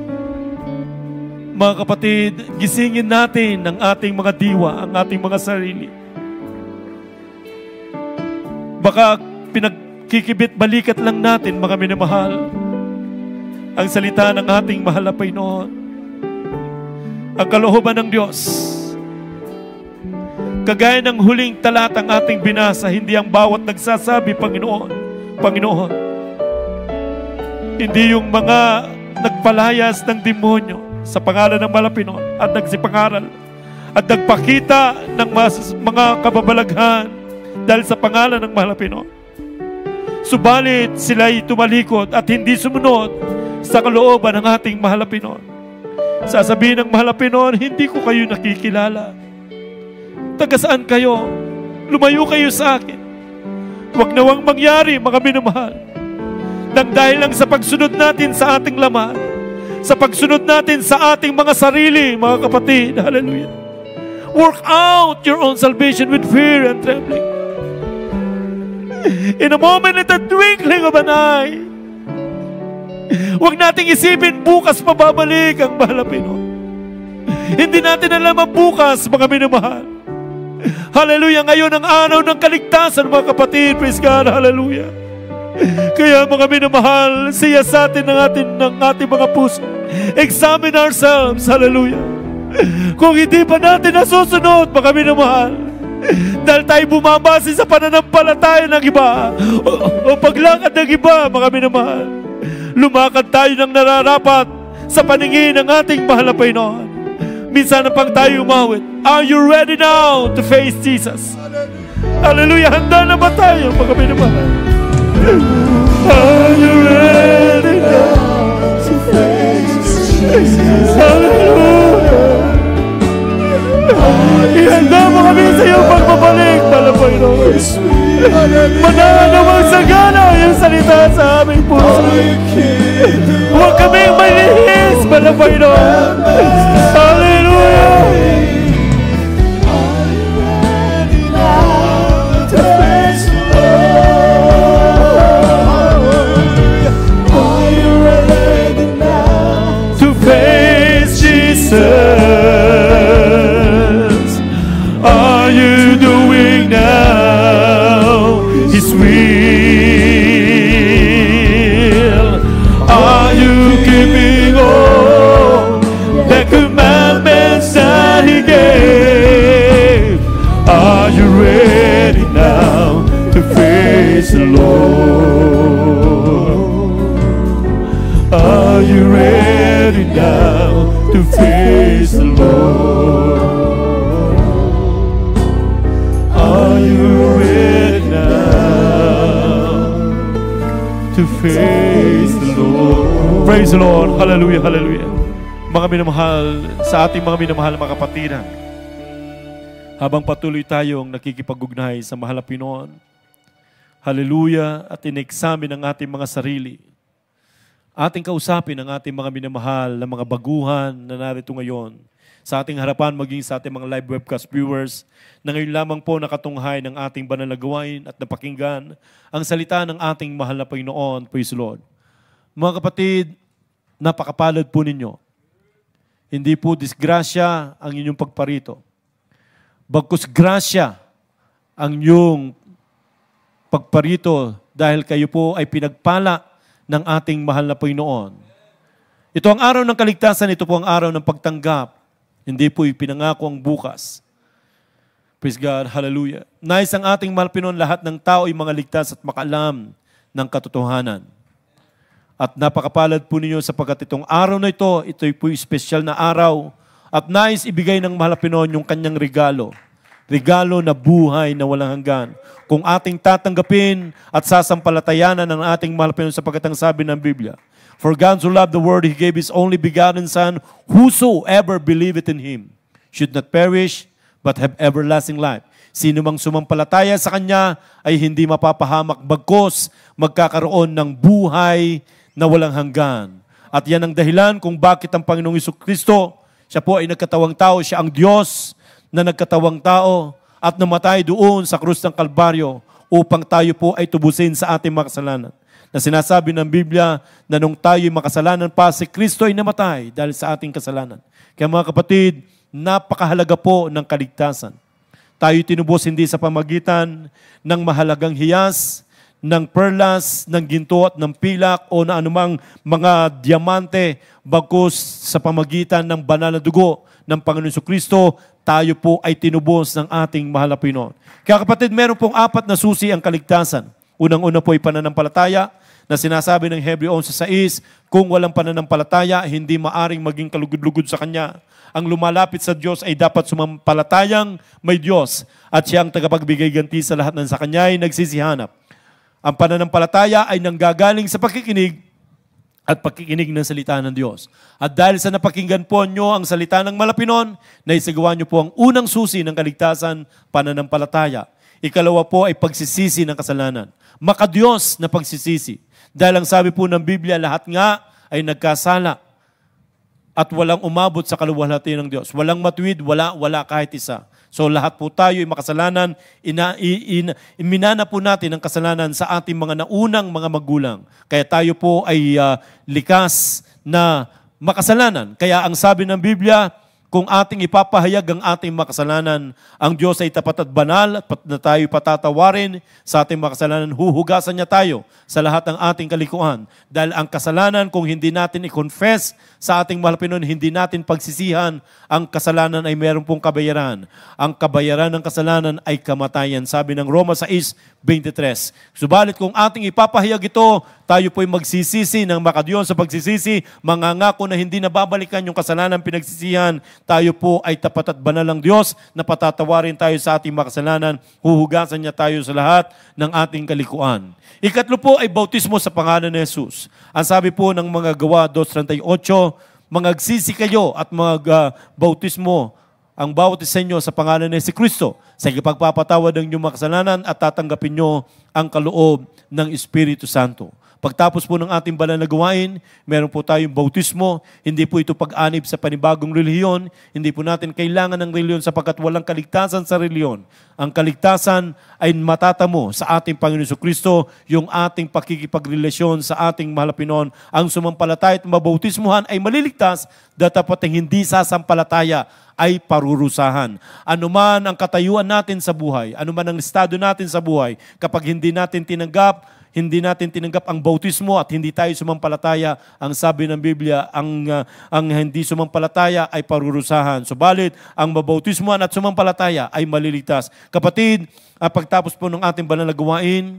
Mga kapatid, gisingin natin ang ating mga diwa, ang ating mga sarili. Baka pinagkikibit balikat lang natin, mga minamahal, ang salita ng ating mahal na Panginoon. Ang kalooban ng Diyos. Kagaya ng huling talatang ating binasa, hindi ang bawat nagsasabi, Panginoon, Panginoon. Hindi yung mga nagpalayas ng demonyo sa pangalan ng mahal na Panginoon at nagsipangaral at nagpakita ng mga kababalaghan dahil sa pangalan ng mahal na Panginoon. Subalit sila'y tumalikod at hindi sumunod sa kalooban ng ating mahal na Panginoon. Sasabihin ng mahal na Panginoon, hindi ko kayo nakikilala. Taga saan kayo? Lumayo kayo sa akin. Huwag nawang mangyari, mga minamahal, nang dahil lang sa pagsunod natin sa ating laman, sa pagsunod natin sa ating mga sarili, mga kapatid. Hallelujah. Work out your own salvation with fear and trembling. In a moment, in the twinkling of an eye. Huwag nating isipin bukas mababalik ang mahal na Panginoon. Hindi natin alam ang bukas, mga minamahal. Hallelujah. Ngayon ang araw ng kaligtasan, mga kapatid. Praise God. Hallelujah. Kaya mga minamahal, siya sa atin ng ating mga puso. Examine ourselves. Hallelujah. Kung hindi pa natin nasusunod, mga minamahal, dahil tayo bumabase sa pananampalataya ng iba o paglakad ng iba, mga minamahal, lumakad tayo ng nararapat sa paningin ng ating mahal na Panginoon. Minsan na pang tayo umawit. Are you ready now to face Jesus? Hallelujah. Handa na ba tayo, mga minamahal? Are you ready now to face Jesus? Hallelujah. Ihanda mo kami sa iyong pagbabalik, mahal na Panginoon. Mananawang sagana, pagkakaisa sa aming puso. Huwag kaming malihis, Mahal na Panginoon. Hallelujah! To face Jesus, are you doing now His will? Are you keeping all the commandments that He gave? Are you ready now to face the Lord? Are you ready now to face the Lord? Are you ready now to face the Lord? Praise the Lord. Hallelujah, hallelujah. Mga minamahal, sa ating mga minamahal mga kapatiran, habang patuloy tayong nakikipag-ugnay sa mahal na Pinoon, hallelujah, at in-examine ang ating mga sarili, ating kausapin ang ating mga minamahal na mga baguhan na narito ngayon sa ating harapan, maging sa ating mga live webcast viewers na ngayon lamang po nakatunghay ng ating banal na gawain at napakinggan ang salita ng ating mahal na Panginoon. Praise the Lord. Mga kapatid, napakapalad po ninyo. Hindi po disgrasya ang inyong pagparito. Bagkus grasya ang inyong pagparito dahil kayo po ay pinagpala ng ating mahal na Panginoon. Ito ang araw ng kaligtasan, ito po ang araw ng pagtanggap. Hindi po ipinangako ang bukas. Praise God, hallelujah. Nais ang ating mahal na Panginoon, lahat ng tao ay mga ligtas at makaalam ng katotohanan. At napakapalad po ninyo sapagkat itong araw na ito po espesyal na araw at nais ibigay ng mahal na Panginoon yung kanyang regalo. Regalo na buhay na walang hanggan. Kung ating tatanggapin at sasampalatayanan ng ating mahal na Panginoon sapagkat ang sabi ng Biblia, for God so loved the world, He gave His only begotten Son, whosoever believeth in Him should not perish, but have everlasting life. Sino mang sumampalataya sa Kanya ay hindi mapapahamak, bagkus magkakaroon ng buhay na walang hanggan. At yan ang dahilan kung bakit ang Panginoong Jesucristo, siya po ay nagkatawang tao, siya ang Diyos na nagkatawang tao at namatay doon sa krus ng Kalbaryo upang tayo po ay tubusin sa ating mga kasalanan. Na sinasabi ng Biblia na nung tayo'y makasalanan pa, si Kristo ay namatay dahil sa ating kasalanan. Kaya mga kapatid, napakahalaga po ng kaligtasan. Tayo tinubos hindi sa pamagitan ng mahalagang hiyas, ng perlas, ng ginto at ng pilak o na anumang mga diamante, bagkus sa pamagitan ng banal na dugo ng Panginoon Jesucristo, tayo po ay tinubos ng ating mahal na Panginoon. Kaya kapatid, meron pong 4 na susi ang kaligtasan. Unang-una po ay pananampalataya, na sinasabi ng Hebreo 11:6, kung walang pananampalataya, hindi maaring maging kalugod-lugod sa Kanya. Ang lumalapit sa Diyos ay dapat sumampalatayang may Diyos at siya ang tagapagbigay ganti sa lahat ng sa Kanya ay nagsisihanap. Ang pananampalataya ay nanggagaling sa pakikinig at pakikinig ng salita ng Diyos. At dahil sa napakinggan po nyo ang salita ng Malapinon, naisagawa nyo po ang unang susi ng kaligtasan, pananampalataya. Ikalawa po ay pagsisisi ng kasalanan. Makadiyos na pagsisisi. Dahil ang sabi po ng Biblia, lahat nga ay nagkasala at walang umabot sa kaluwalhati ng Diyos. Walang matuwid, wala kahit isa. So lahat po tayo ay makasalanan, iminana po natin ang kasalanan sa ating mga naunang mga magulang. Kaya tayo po ay likas na makasalanan. Kaya ang sabi ng Biblia, kung ating ipapahayag ang ating makasalanan, ang Diyos ay tapat at banal at na tayo patatawarin sa ating makasalanan, huhugasan niya tayo sa lahat ng ating kalikuan. Dahil ang kasalanan, kung hindi natin i-confess sa ating mahal na Panginoon, hindi natin pagsisihan, ang kasalanan ay meron pong kabayaran. Ang kabayaran ng kasalanan ay kamatayan. Sabi ng Roma 6:23. Subalit kung ating ipapahayag ito, tayo po'y magsisisi ng makadiyos sa pagsisisi, mangangako na hindi na babalikan yung kasalanan pinagsisihan, tayo po ay tapat at banal ng Diyos na patatawarin tayo sa ating makasalanan, huhugasan niya tayo sa lahat ng ating kalikuan. Ikatlo po ay bautismo sa pangalan ni Jesus. Ang sabi po ng mga Gawa 2:38, mangagsisi kayo at magbautismo ang bawat isa inyo sa pangalan ni Kristo sa pagpapatawad ng inyong mga kasalanan at tatanggapin nyo ang kaloob ng Espiritu Santo. Pagtapos po ng ating banal na gawain, meron po tayong bautismo. Hindi po ito pag-anib sa panibagong relihiyon. Hindi po natin kailangan ng relihiyon sapagkat walang kaligtasan sa relihiyon. Ang kaligtasan ay matatamo sa ating Panginoon Kristo, yung ating pakikipagrelasyon sa ating mahal na Pinoon. Ang sumampalataya at mabautismuhan ay maliligtas, dapat ang hindi sasampalataya ay parurusahan. Anuman ang katayuan natin sa buhay, anuman ang estado natin sa buhay, kapag hindi natin tinanggap ang bautismo at hindi tayo sumampalataya, ang sabi ng Biblia, ang hindi sumampalataya ay parurusahan. Subalit, ang mabautismuhan at sumampalataya ay maliligtas. Kapatid, pagtapos po ng ating banal na gawain,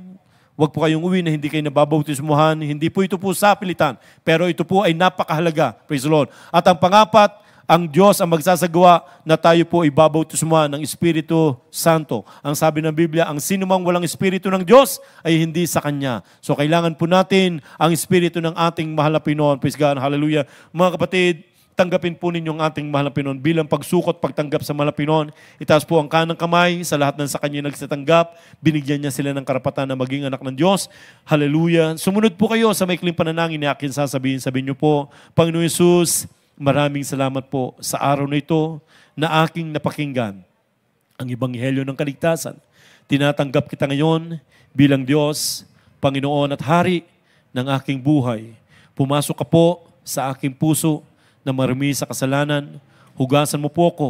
huwag po kayong uwi na hindi kayo nababautismuhan. Hindi po ito po sa pilitan, pero ito po ay napakahalaga. Praise the Lord. At ang pangapat, ang Diyos ang magsasagawa na tayo po ibabautismuhan ng Espiritu Santo. Ang sabi ng Biblia, ang sino mang walang Espiritu ng Diyos ay hindi sa Kanya. So kailangan po natin ang Espiritu ng ating mahal na Pinoon. Praise God, hallelujah. Mga kapatid, tanggapin po ninyo ang ating mahal na Pinoon bilang pagsukot, pagtanggap sa mahal na Pinoon. Itaas po ang kanang kamay sa lahat ng sa Kanya nagsatanggap. Binigyan niya sila ng karapatan na maging anak ng Diyos. Hallelujah. Sumunod po kayo sa maikling pananangin ni akin sasabihin niyo po, Panginoon Hesus, maraming salamat po sa araw na ito na aking napakinggan ang Ebanghelyo ng Kaligtasan. Tinatanggap kita ngayon bilang Diyos, Panginoon at Hari ng aking buhay. Pumasok ka po sa aking puso na marami sa kasalanan. Hugasan mo po ako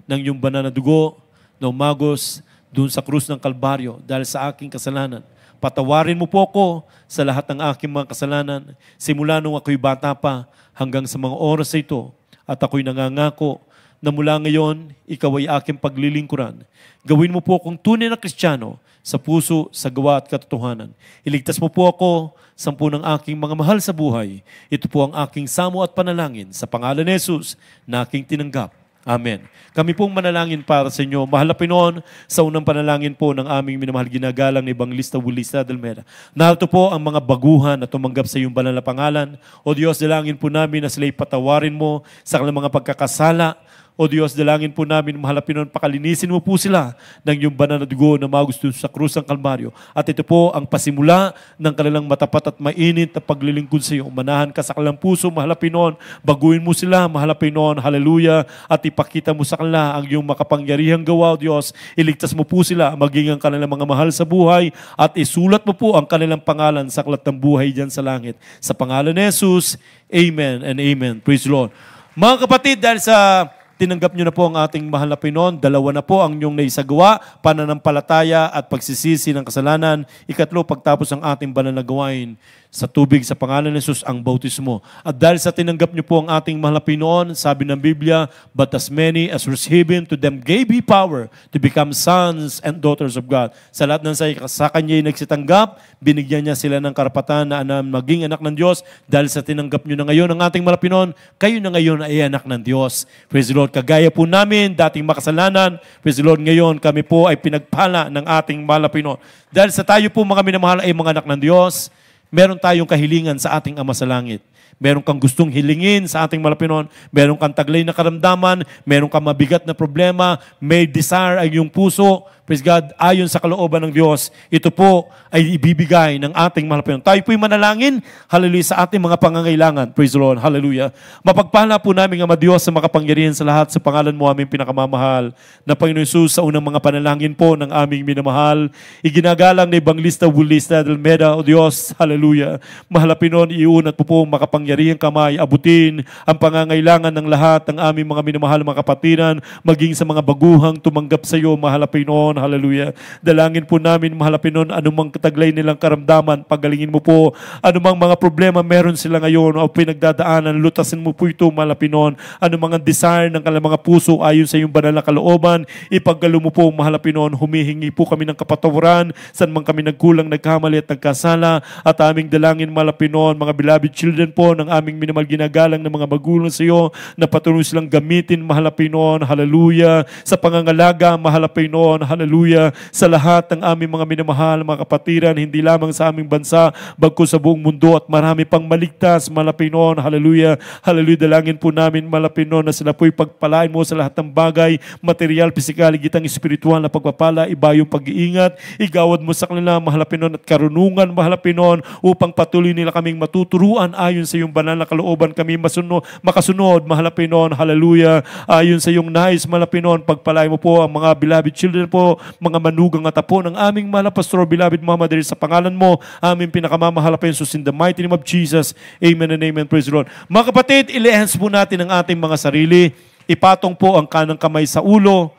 ng iyong banal na dugo na umagos doon sa krus ng Kalbaryo dahil sa aking kasalanan. Patawarin mo po ako sa lahat ng aking mga kasalanan simula nung ako'y bata pa hanggang sa mga oras na ito. At ako'y nangangako na mula ngayon, ikaw ay aking paglilingkuran. Gawin mo po akong tunay na Kristiyano sa puso, sa gawa at katotohanan. Iligtas mo po ako sa ng aking mga mahal sa buhay. Ito po ang aking samo at panalangin sa pangalan ni Jesus na aking tinanggap. Amen. Kami pong manalangin para sa inyo. Mahal na Pinoon, sa unang panalangin po ng aming minamahal ginagalang ni Evangelista Wilista Dalmeda. Narito po ang mga baguhan na tumanggap sa iyong banal na pangalan. O Diyos, dalangin po namin na sila'y patawarin mo sa kanilang mga pagkakasala. O Diyos, dalangin po namin, mahal na Pinoon, pakalinisin mo po sila ng iyong banal na dugo na magusto sa krus ng Kalbaryo. At ito po ang pasimula ng kanilang matapat at mainit na paglilingkod sa iyo. Manahan ka sa kanilang puso, mahal na Pinoon. Baguhin mo sila, mahal na Pinoon. Hallelujah. At ipakita mo sa kanila ang iyong makapangyarihang gawa, O Diyos. Iligtas mo po sila, maging ang kanilang mga mahal sa buhay. At isulat mo po ang kanilang pangalan sa aklat ng buhay dyan sa langit. Sa pangalan ni Jesus, Amen and Amen. Praise the Lord. Mga kapatid, dahil sa tinanggap nyo na po ang ating mahal na Pinoon. Dalawa na po ang inyong naisagawa, pananampalataya at pagsisisi ng kasalanan. Ikatlo, pagtapos ang ating banal na gawain sa tubig sa pangalan ni Jesus, ang bautismo. At dahil sa tinanggap nyo po ang ating mahal na Pinoon, sabi ng Biblia, but as many as receive Him, to them gave He power to become sons and daughters of God. Sa lahat ng sa Kanya'y nagsitanggap, binigyan niya sila ng karapatan na maging anak ng Diyos. Dahil sa tinanggap nyo na ngayon ang ating mahal na Pinoon, kayo na ngayon ay anak ng Diyos. Praise the Lord. Kagaya po namin, dating makasalanan, praise the Lord, ngayon kami po ay pinagpala ng ating mahal na Pinoon. Dahil sa tayo po mga minamahal ay mga anak ng Diyos, meron tayong kahilingan sa ating Ama sa Langit. Meron kang gustong hilingin sa ating mahal na Pinoon, meron kang taglay na karamdaman, meron kang mabigat na problema, may desire ay iyong puso. Praise God, ayon sa kalooban ng Diyos, ito po ay ibibigay ng ating mahal na Pinoon. Tayo po'y manalangin, hallelujah, sa ating mga pangangailangan. Praise the Lord, hallelujah. Mapagpala po namin, Ama Diyos, sa makapangyarihan sa lahat, sa pangalan mo aming pinakamamahal, na Panginoon Jesus, sa unang mga panalangin po ng aming minamahal, iginagalang ni Evangelista Wilista Dalmeda, O Diyos, hallelujah. Mahal na Pinoon, iunat po makapangyarihang kamay, abutin ang pangangailangan ng lahat ng aming mga minamahal mga kapatiran, maging sa mga baguhang tumanggap sa iyo, mahal na Pinoon. Hallelujah. Dalangin po namin, mahal na Pinoon, anumang kataglay nilang karamdaman, pagalingin mo po. Anumang mga problema meron sila ngayon o pinagdadaanan, lutasin mo po ito, mahal na Pinoon. Anumang desire ng kanilang mga puso ayon sa iyong banal na kalooban, ipagalo mo po, mahal na Pinoon. Humihingi po kami ng kapatawaran, saan man kami nagkulang, nagkamali at nagkasala. At aming dalangin, mahal na Pinoon, mga beloved children po ng aming minamahal ginagalang ng mga magulang sa iyo, na patuloy silang gamitin, mahal na Pinoon. Hallelujah. Sa pangangalaga, mahal na Pinoon. Hallelujah. hallelujah, sa lahat ng aming mga minamahal, mga kapatiran, hindi lamang sa aming bansa, bagkus sa buong mundo, at marami pang maligtas, Panginoon, hallelujah, hallelujah, dalangin po namin, Panginoon, na sila po'y pagpalain mo sa lahat ng bagay, material, pisikal, gitang espiritual na pagpapala, iba yung pag-iingat, igawad mo sa kanila, Panginoon, at karunungan, Panginoon, upang patuloy nila kaming matuturuan ayon sa iyong banal na kalooban, kami makasunod, Panginoon, hallelujah, ayon sa iyong nais, Panginoon, pagpalain mo po ang mga beloved children po, mga manugang at apo ng aming mahal na pastor, beloved Mama, dahil sa pangalan mo, aming pinakamamahal na Jesus, in the mighty name of Jesus, amen and amen, praise the Lord. Mga kapatid, i-enhance po natin ang ating mga sarili, ipatong po ang kanang kamay sa ulo,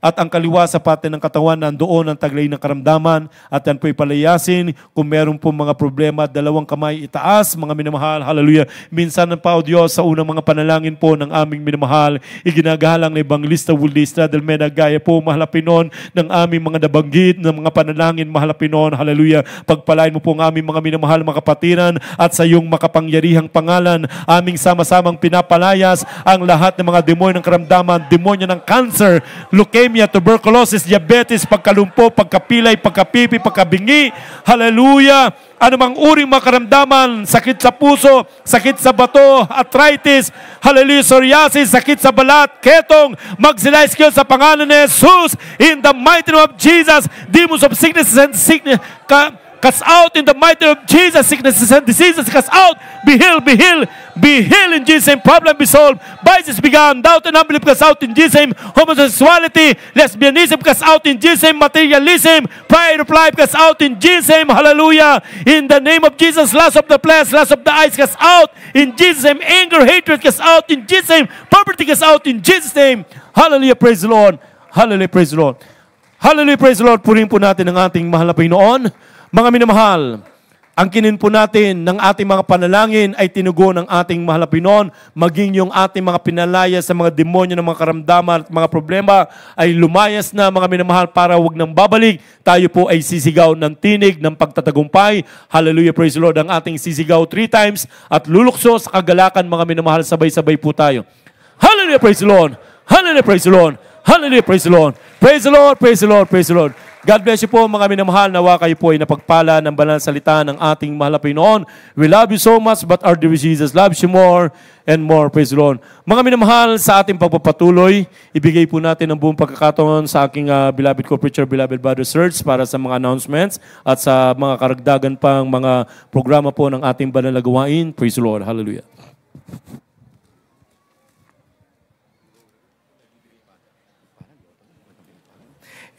at ang kaliwa sa pati ng katawan nandoon ang taglay ng karamdaman, at yan po'y palayasin. Kung meron po mga problema, dalawang kamay itaas, mga minamahal, hallelujah. Minsan ng pa, O Diyos, sa unang mga panalangin po ng aming minamahal, iginagalang na Evangelista Wildista del Mena, gaya po, mahal na Pinon, ng aming mga nabanggit, ng mga panalangin, mahal na Pinon, hallelujah. Pagpalain mo po ang aming mga minamahal, mga kapatiran, at sa iyong makapangyarihang pangalan, aming sama-samang pinapalayas ang lahat ng mga demonyo ng karamdaman, demonyo ng cancer, leukemia, tuberculosis, diabetes, pagkalumpo, pagkapilay, pagkapipi, pagkabingi, hallelujah, anumang uring makaramdaman, sakit sa puso, sakit sa bato, arthritis, hallelujah, psoriasis, sakit sa balat, ketong, magsilays kayo sa pangalan ni Jesus, in the mighty name of Jesus, demons of sickness and sickness, cast out in the mighty name of Jesus, sicknesses and diseases, cast out, be healed, be healed, be healed in Jesus' name, problem be solved, vices be gone, doubt and unbelief cast out in Jesus' name, homosexuality, lesbianism cast out in Jesus' name, materialism, pride of life cast out in Jesus' name, hallelujah, in the name of Jesus, lust of the flesh, lust of the eyes cast out in Jesus' name, anger, hatred cast out in Jesus' name, poverty cast out in Jesus' name, hallelujah, praise the Lord, hallelujah, praise the Lord, hallelujah, praise the Lord. Purihin po natin ang ating mahal na Panginoon. Mga minamahal, ang kinin po natin ng ating mga panalangin ay tinugon ng ating mahal na Panginoon, maging yung ating mga pinalaya sa mga demonyo ng mga karamdaman at mga problema ay lumayas na, mga minamahal, para wag nang babalik. Tayo po ay sisigaw ng tinig ng pagtatagumpay. Hallelujah, praise the Lord. Ang ating sisigaw 3 times at lulukso sa kagalakan, mga minamahal, sabay-sabay po tayo. Hallelujah, praise the Lord. Hallelujah, praise the Lord. Hallelujah, praise the Lord. Praise the Lord, praise the Lord, praise the Lord. God bless you po, mga minamahal. Nawa kayo po ay napagpala ng banal na salita ng ating mahal na Panginoon. We love you so much, but our dear Jesus loves you more and more. Praise the Lord. Mga minamahal, sa ating pagpapatuloy, ibigay po natin ang buong pagkakataon sa aking beloved co-preacher, beloved brother Serge, para sa mga announcements at sa mga karagdagan pang mga programa po ng ating banal na gawain. Praise the Lord. Hallelujah.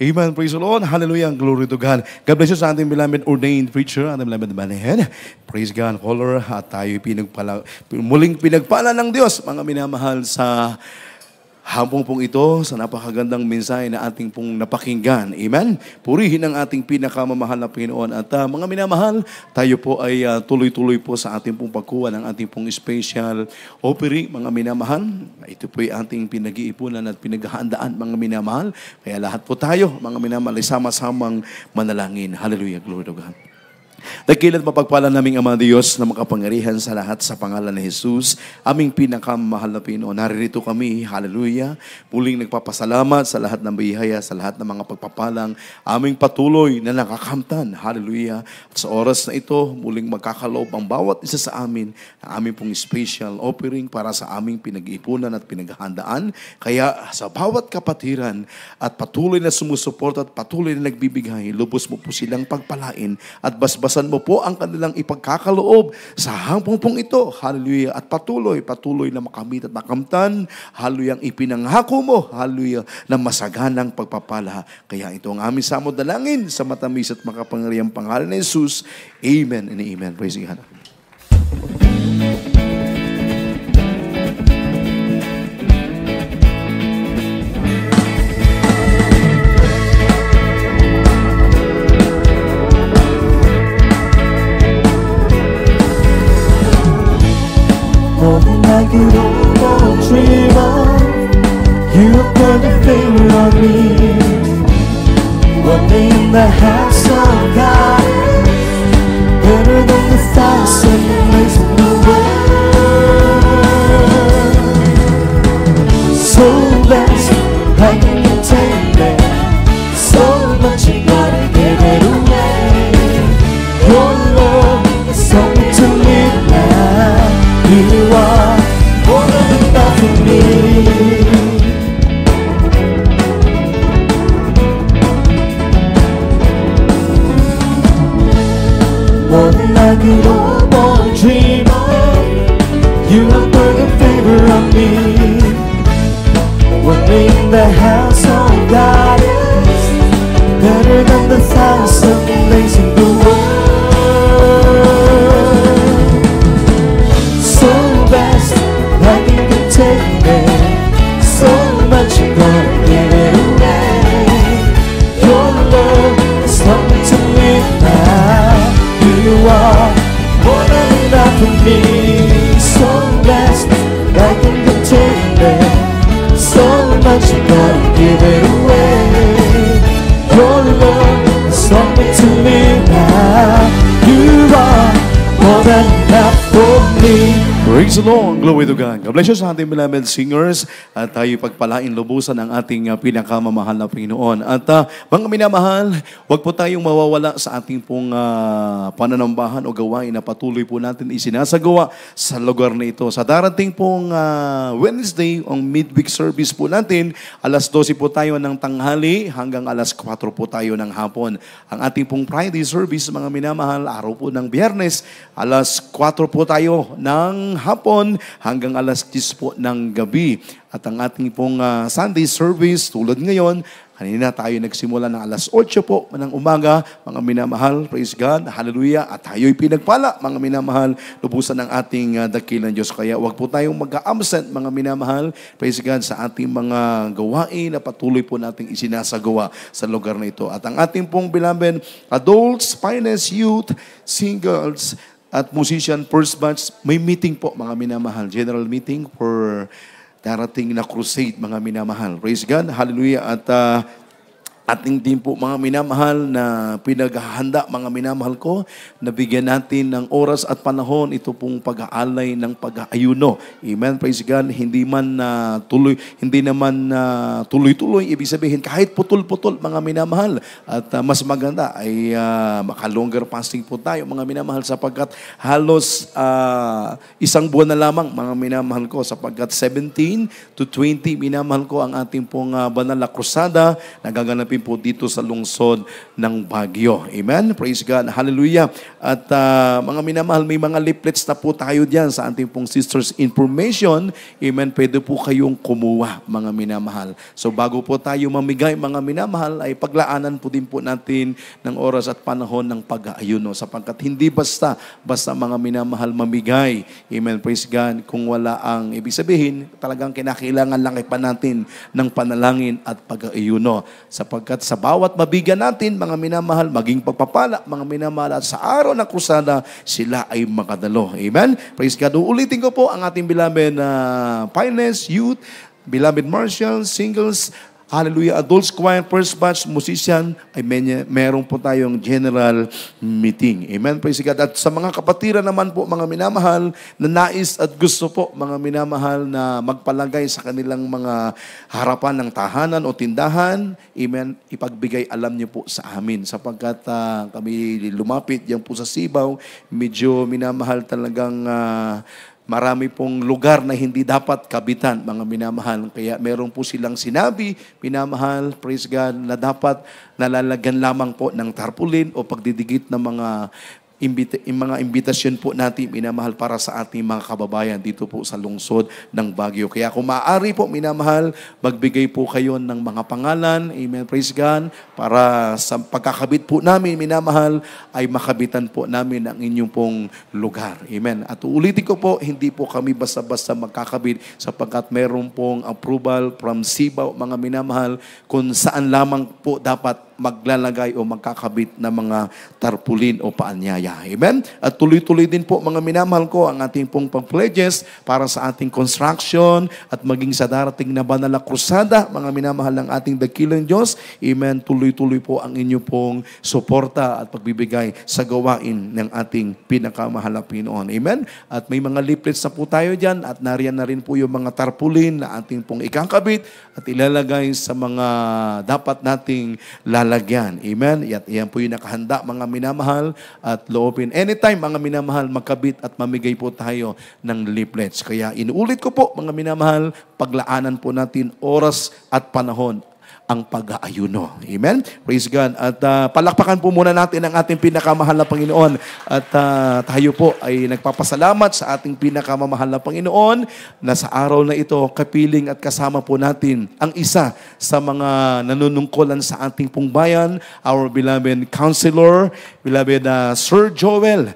Amen. Praise the Lord. Hallelujah. Glory to God. God bless you sa ating beloved ordained preacher, ating beloved manahead. Praise God. Caller, at tayo muling pinagpala ng Diyos, mga minamahal, sa hapong pong ito, sa napakagandang mensahe na ating pong napakinggan. Amen. Purihin ang ating pinakamamahal na Panginoon. At mga minamahal, tayo po ay tuloy-tuloy po sa ating pong pagkuha ng ating pong special offering, mga minamahal. Ito po ay ating pinag-iipunan at pinaghahandaan, mga minamahal. Kaya lahat po tayo, mga minamahal, ay sama-samang manalangin. Hallelujah. Glory to God. Dakilat mapagpala naming Ama Diyos na makapangyarihan sa lahat, sa pangalan ni Jesus, aming pinakamahal na Panginoon. Naririto kami, hallelujah, muling nagpapasalamat sa lahat ng biyaya, sa lahat ng mga pagpapalang aming patuloy na nakakamtan, hallelujah. At sa oras na ito, muling magkakaloob ang bawat isa sa amin ng aming pong special offering para sa aming pinag-iipunan at pinaghahandaan. Kaya sa bawat kapatiran at patuloy na sumusuporta at patuloy na nagbibigay, lubos mo po silang pagpalain at basbasan mo po ang kanilang ipagkakaloob sa hapong pong ito. Hallelujah. At patuloy na makamit at makamtan. Hallelujah. Ang ipinanghako mo. Hallelujah. Na masaganang pagpapala. Kaya ito ang aming samod dalangin sa matamis at makapangyarihang pangalan ni Jesus. Amen and amen. Praise God. More than I could ever dream of, you have put a finger on me. One day in the house of God, better than the 1,000 days in the world. So blessed, I can tell you that. So You have put a favor on me. One day in the house of God is better than the 1,000 days in the world. So vast that you can take me, so much you're gonna give it away. Your love is coming to me now. You are more than enough for me. So vast that you can take me, so much you're gonna give it away. Your love is coming to me now. You are more than enough for me. Praise the Lord. Glory to God. God bless you sa ating beloved singers at tayo pagpalain lubusan ng ating pinakamamahal na Panginoon. At mga minamahal, huwag po tayong mawawala sa ating pong pananambahan o gawain na patuloy po natin isinasagawa sa lugar na ito. Sa darating pong Wednesday, ang midweek service po natin, alas 12 po tayo ng tanghali hanggang alas 4 po tayo ng hapon. Ang ating pong Friday service, mga minamahal, araw po ng Biyernes, alas 4 po tayo ng hapon hanggang alas 10 po ng gabi. At ang ating pong Sunday service, tulad ngayon, kanina tayo nagsimula ng alas 8 po ng umaga, mga minamahal, praise God, hallelujah, at tayo'y pinagpala, mga minamahal, lubusan ng ating dakilang Diyos. Kaya wag po tayong mag-absent, mga minamahal, praise God, sa ating mga gawain na patuloy po nating isinasagawa sa lugar na ito. At ang ating pong beloved adults, finest youth, singles, at musician first batch, may meeting po, mga minamahal, general meeting for darating na crusade, mga minamahal. Praise God, hallelujah. At ating din po, mga minamahal, na pinaghahanda, mga minamahal ko, nabigyan natin ng oras at panahon ito pong pag-aalay ng pag-aayuno. Amen, praise God. Hindi naman tuloy-tuloy, ibig sabihin kahit putol-putol, mga minamahal. At mas maganda ay maka-longer fasting po tayo, mga minamahal, sapagkat halos isang buwan na lamang, mga minamahal ko, sapagkat 17 to 20, minamahal ko, ang ating pong banal na krusada nagaganap po dito sa lungsod ng Baguio. Amen? Praise God. Hallelujah. At mga minamahal, may mga leaflets na po tayo diyan sa ating pong sisters information. Amen? Pwede po kayong kumuha, mga minamahal. So bago po tayo mamigay, mga minamahal, ay paglaanan po din po natin ng oras at panahon ng pag-aayuno, sapagkat hindi basta mga minamahal mamigay. Amen? Praise God. Kung wala ang ibig sabihin, talagang kinakailangan lang pa natin ng panalangin at pag-aayuno. Sapagkat sa bawat mabigyan natin, mga minamahal, maging pagpapala, mga minamahal, at sa araw ng krusada, sila ay makadalo. Amen? Praise God. Uulitin ko po ang ating beloved finest youth, beloved marshals, singles, hallelujah, adults choir, first batch, musician, ay meron po tayong general meeting. Amen? Praise God. At sa mga kapatiran naman po, mga minamahal, na nais at gusto po, mga minamahal, na magpalagay sa kanilang mga harapan ng tahanan o tindahan, amen, ipagbigay alam niyo po sa amin. Sapagkat kami lumapit yan po sa Sibaw, medyo minamahal talagang marami pong lugar na hindi dapat kabitan, mga minamahal. Kaya meron po silang sinabi, minamahal, praise God, na dapat nalalagyan lamang po ng tarpaulin o pagdidikit ng mga imbitasyon po natin, minamahal, para sa ating mga kababayan dito po sa lungsod ng Baguio. Kaya kung maaari po, minamahal, magbigay po kayo ng mga pangalan, amen, praise God, para sa pagkakabit po namin, minamahal, ay makabitan po namin ang inyong pong lugar. Amen. At uulitin ko po, hindi po kami basta-basta magkakabit, sapagkat meron pong approval from Sibaw, mga minamahal, kung saan lamang po dapat maglalagay o magkakabit na mga tarpaulin o paanyaya. Amen? At tuloy-tuloy din po, mga minamahal ko, ang ating pong pag-pledges para sa ating construction at maging sa darating na banal na krusada, mga minamahal ng ating dakilang Diyos. Amen? Tuloy-tuloy po ang inyo pong suporta at pagbibigay sa gawain ng ating pinakamahal na Pinoon. Amen? At may mga leaflets na po tayo dyan at nariyan na rin po yung mga tarpaulin na ating pong ikakabit at ilalagay sa mga dapat nating lalagyan. Amen? At yan po yung nakahanda, mga minamahal, at loopin. Anytime, mga minamahal, magkabit at mamigay po tayo ng leaflets. Kaya inuulit ko po, mga minamahal, paglaanan po natin oras at panahon. ang pag-aayuno. Amen? Praise God. At palakpakan po muna natin ang ating pinakamahal na Panginoon. At tayo po ay nagpapasalamat sa ating pinakamamahal na Panginoon na sa araw na ito, kapiling at kasama po natin ang isa sa mga nanunungkulan sa ating pong bayan, our beloved counselor, beloved Sir Joel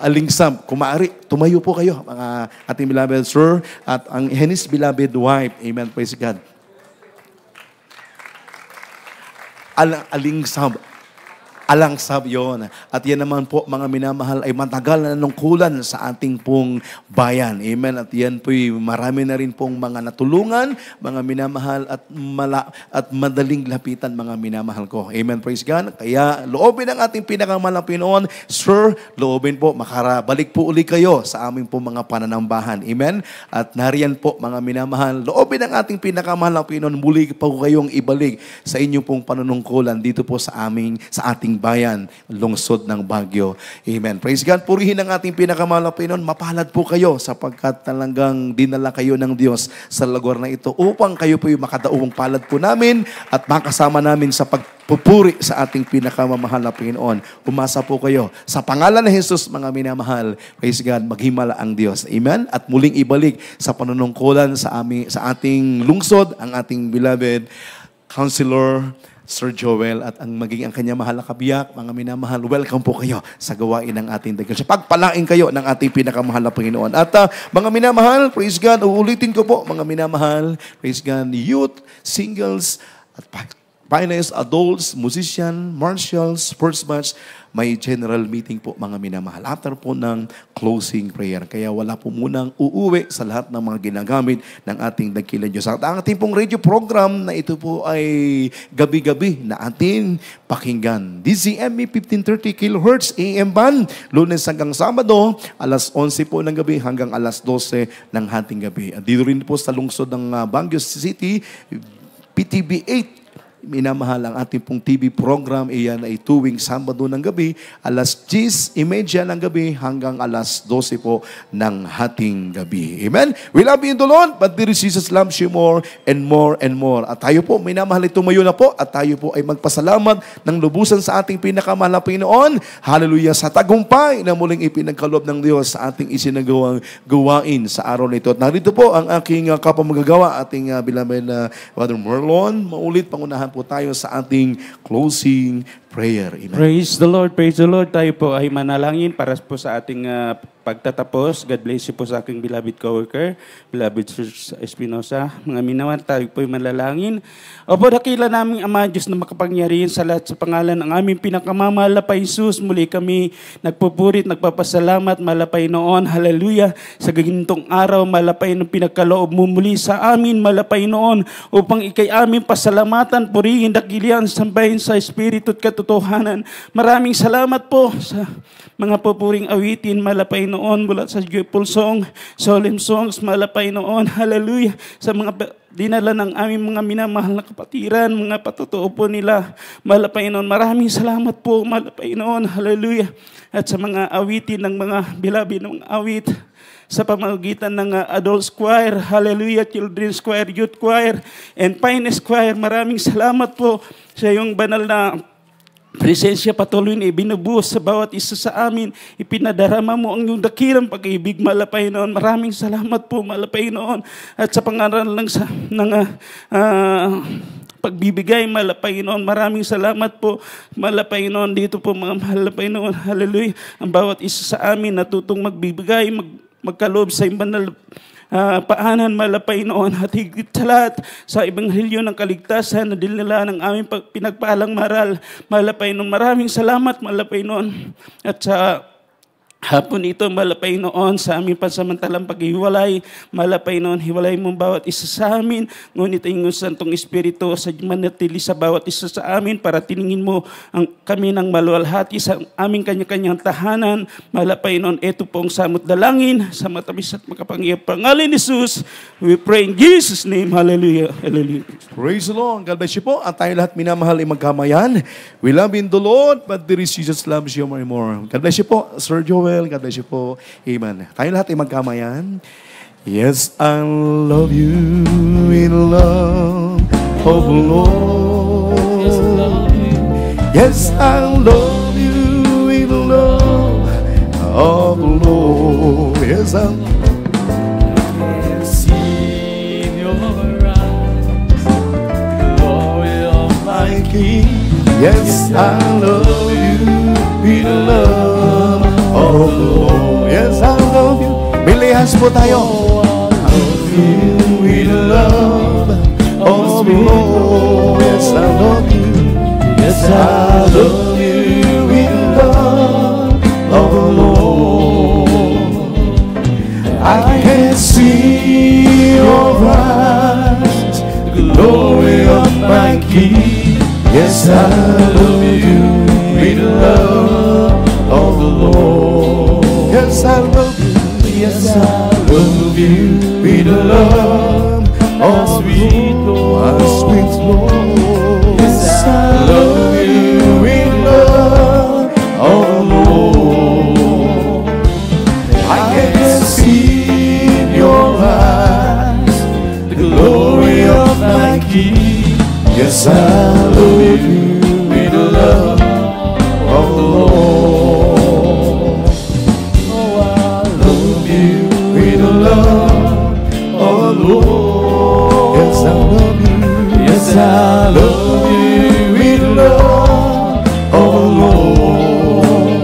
Alingsab. Kung maaari, tumayo po kayo, mga ating beloved Sir, at ang his beloved wife. Amen. Praise God. Alangsab yon. At yan naman po, mga minamahal, ay matagal na nanungkulan sa ating pong bayan. Amen. At yan po'y marami na rin pong mga natulungan, mga minamahal, at madaling lapitan, mga minamahal ko. Amen. Praise God. Kaya loobin ang ating pinakamahal na Pinoon, Sir, loobin po, makarabalik po uli kayo sa aming po mga pananambahan. Amen. At nariyan po, mga minamahal, loobin ang ating pinakamahal na Pinoon, muli po kayong ibalik sa inyong pong panunungkulan dito po sa ating bayan, lungsod ng Baguio. Amen. Praise God. Purihin ang ating pinakamahal na Panginoon. Mapalad po kayo sapagkat talagang dinala kayo ng Diyos sa lugar na ito upang kayo po yung makadaupang palad po namin at makasama namin sa pagpupuri sa ating pinakamamahal na Panginoon. Umasa po kayo. Sa pangalan ng Jesus, mga minamahal, praise God, maghimala ang Diyos. Amen. At muling ibalik sa panunungkulan sa ating lungsod, ang ating beloved Counselor Sir Joel at ang kanyang mahal na kabiyak, mga minamahal, welcome po kayo sa gawain ng ating dagil. Pagpalain kayo ng ating pinakamahal na Panginoon. At mga minamahal, praise God, uulitin ko po, mga minamahal, praise God, youth, singles, at finance, adults, musician, martials, sports match, may general meeting po, mga minamahal. After po ng closing prayer. Kaya wala po munang uuwi sa lahat ng mga ginagamit ng ating dakilang Diyos. At ang ating pong radio program na ito po ay gabi-gabi na ating pakinggan. DZME 1530 kHz AM band, Lunes hanggang Sabado, alas 11 po ng gabi hanggang alas 12 ng hating gabi. At dito rin po sa lungsod ng Baguio City, PTB 8, minamahal ang ating pong TV program. Iyan ay tuwing Sabado ng gabi, alas 10:30 ng gabi hanggang alas 12 po ng hating gabi. Amen? We love you in the Lord, but dear Jesus loves you more and more and more. At tayo po, minamahal, tumayo na po at tayo po ay magpasalamat ng lubusan sa ating pinakamahal na Panginoon. Hallelujah! Sa tagumpay na muling ipinagkaloob ng Diyos sa ating isinagawang gawain sa araw na ito. At narito po ang aking kapamagagawa, ating beloved Brother Marlon. Maulit, pangunahan po tayo sa ating closing prayer. Amen. Praise the Lord, praise the Lord. Tayo po ay manalangin para po sa ating pagtatapos. God bless you po sa aking beloved coworker, beloved Sir Espinosa. Mga minawan, tayo po ay manalangin. Opo, dakila namin Ama Diyos na makapangyarihan sa lahat sa pangalan ng aming pinakamamahal na Jesus. Muli kami nagpupurit, nagpapasalamat, malapay noon. Hallelujah. Sa ganitong araw, malapay ng pinagkaloob mo muli sa amin, malapay noon, upang ikay amin pasalamatan, purihin, dakilian, sambahin sa Espiritu at katotohanan. Maraming salamat po sa mga pupuring awitin, malapay noon, mula sa joyful song, solemn songs, malapay noon, hallelujah, sa mga dinala ng aming mga minamahal na kapatiran, mga patotoo po nila, malapay noon. Maraming salamat po, malapay noon, hallelujah. At sa mga awitin ng mga bilabi ng awit, sa pamamagitan ng Adults Choir, Hallelujah, Children's Choir, Youth Choir, and Finest Choir, maraming salamat po sa iyong banal na presensya patuloy na ibinubuhos sa bawat isa sa amin. Ipinadarama mo ang iyong dakilang pag-ibig, malapay noon. Maraming salamat po, malapay noon. At sa pangalan lang ng pagbibigay, malapay noon. Maraming salamat po, malapay noon. Dito po mga malapay noon. Hallelujah. Ang bawat isa sa amin natutong magbibigay, magkaloob sa banal paanan, malapay noon, at higit sa lahat sa ebanghelyo ng kaligtasan na dinala ng aming pinagpaalang maral, malapay noon. Maraming salamat, malapay noon. At sa hapon ito, malapay noon sa aming pansamantalang paghiwalay, malapay noon, hiwalay mo bawat isa sa amin, ngunit ang Santong Espiritu sa manatili sa bawat isa sa amin para tiningin mo kami ng maluwalhati sa aming kanya-kanyang tahanan, malapay noon. Ito pong samot dalangin sa matamis at makapangyarihang pangalan ni Jesus, we pray in Jesus' name. Hallelujah. Hallelujah. Praise the Lord. God bless you po. At tayo lahat minamahal ay magkamayan. We love in the Lord, but there is Jesus loves you more and more. God bless you po, Sir Joel. God bless you po. Amen. Tayo lahat ay magkamayan. Yes, I love you in love of the Lord. Yes, I love you with the love of the Lord. Yes, I See in your eyes, glory of my King. Yes, I love you with the love of the Lord. Yes, I love you. Bilihas po tayo. I love you with the love of the Lord. Yes, I love you. Yes, I love you with the love of the Lord. I can see your eyes, the glory of my King. Yes, I love you with the love of the Lord. Yes, I love you. Yes, I love you with the love of the Lord. My sweet Lord. Yes, I love you with the love of the Lord. I can see in your eyes the glory of my King. Yes, I love you with the love of the Lord. Oh, I love you with the love of the Lord. Yes, I love you. Yes, I love you with the love of the Lord.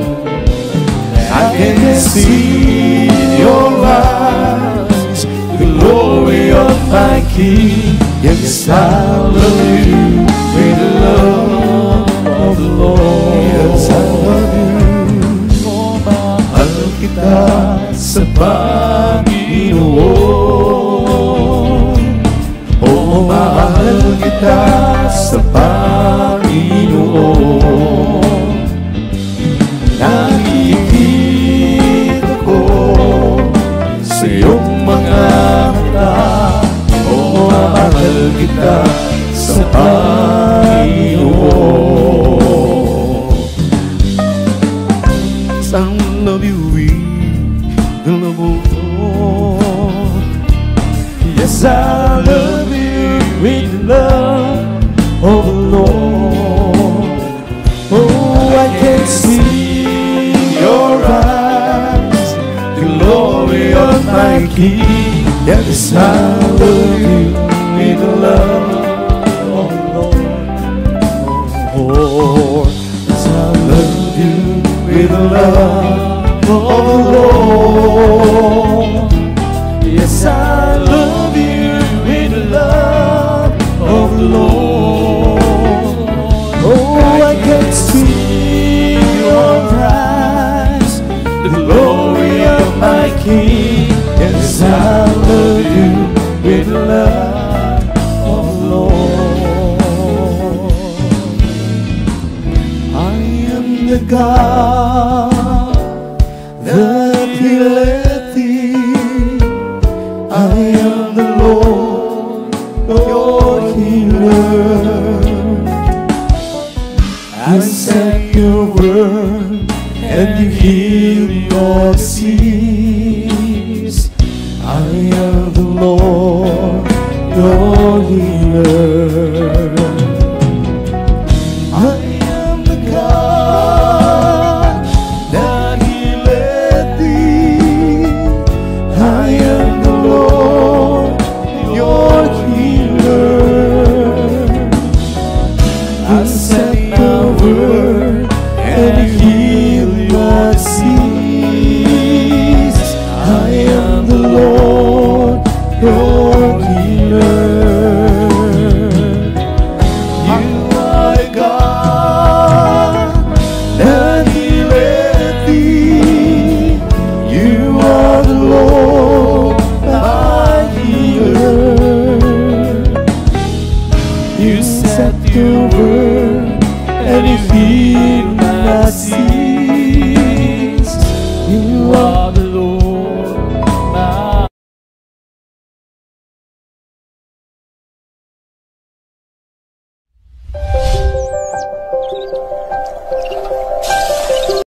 I can see in your eyes the glory of my King. Yes, I love you with the love of the Lord. Yes, I love you. Mahal kita sa Panginoon. Oh, mahal kita sa Panginoon. Nakikita ko sa iyong mga mata. Oh, mahal kita sa Panginoon. I love you with the love of the Lord. Yes, I love you with the love of the Lord. Oh, I can see in your eyes the glory of my King. Yes, I love you with the love of the Lord. Oh, yes, I love you with the love of the Lord. Yes, I love you with the love of the Lord. Oh, I can see in your eyes the glory of my King. Yes, I love you with love.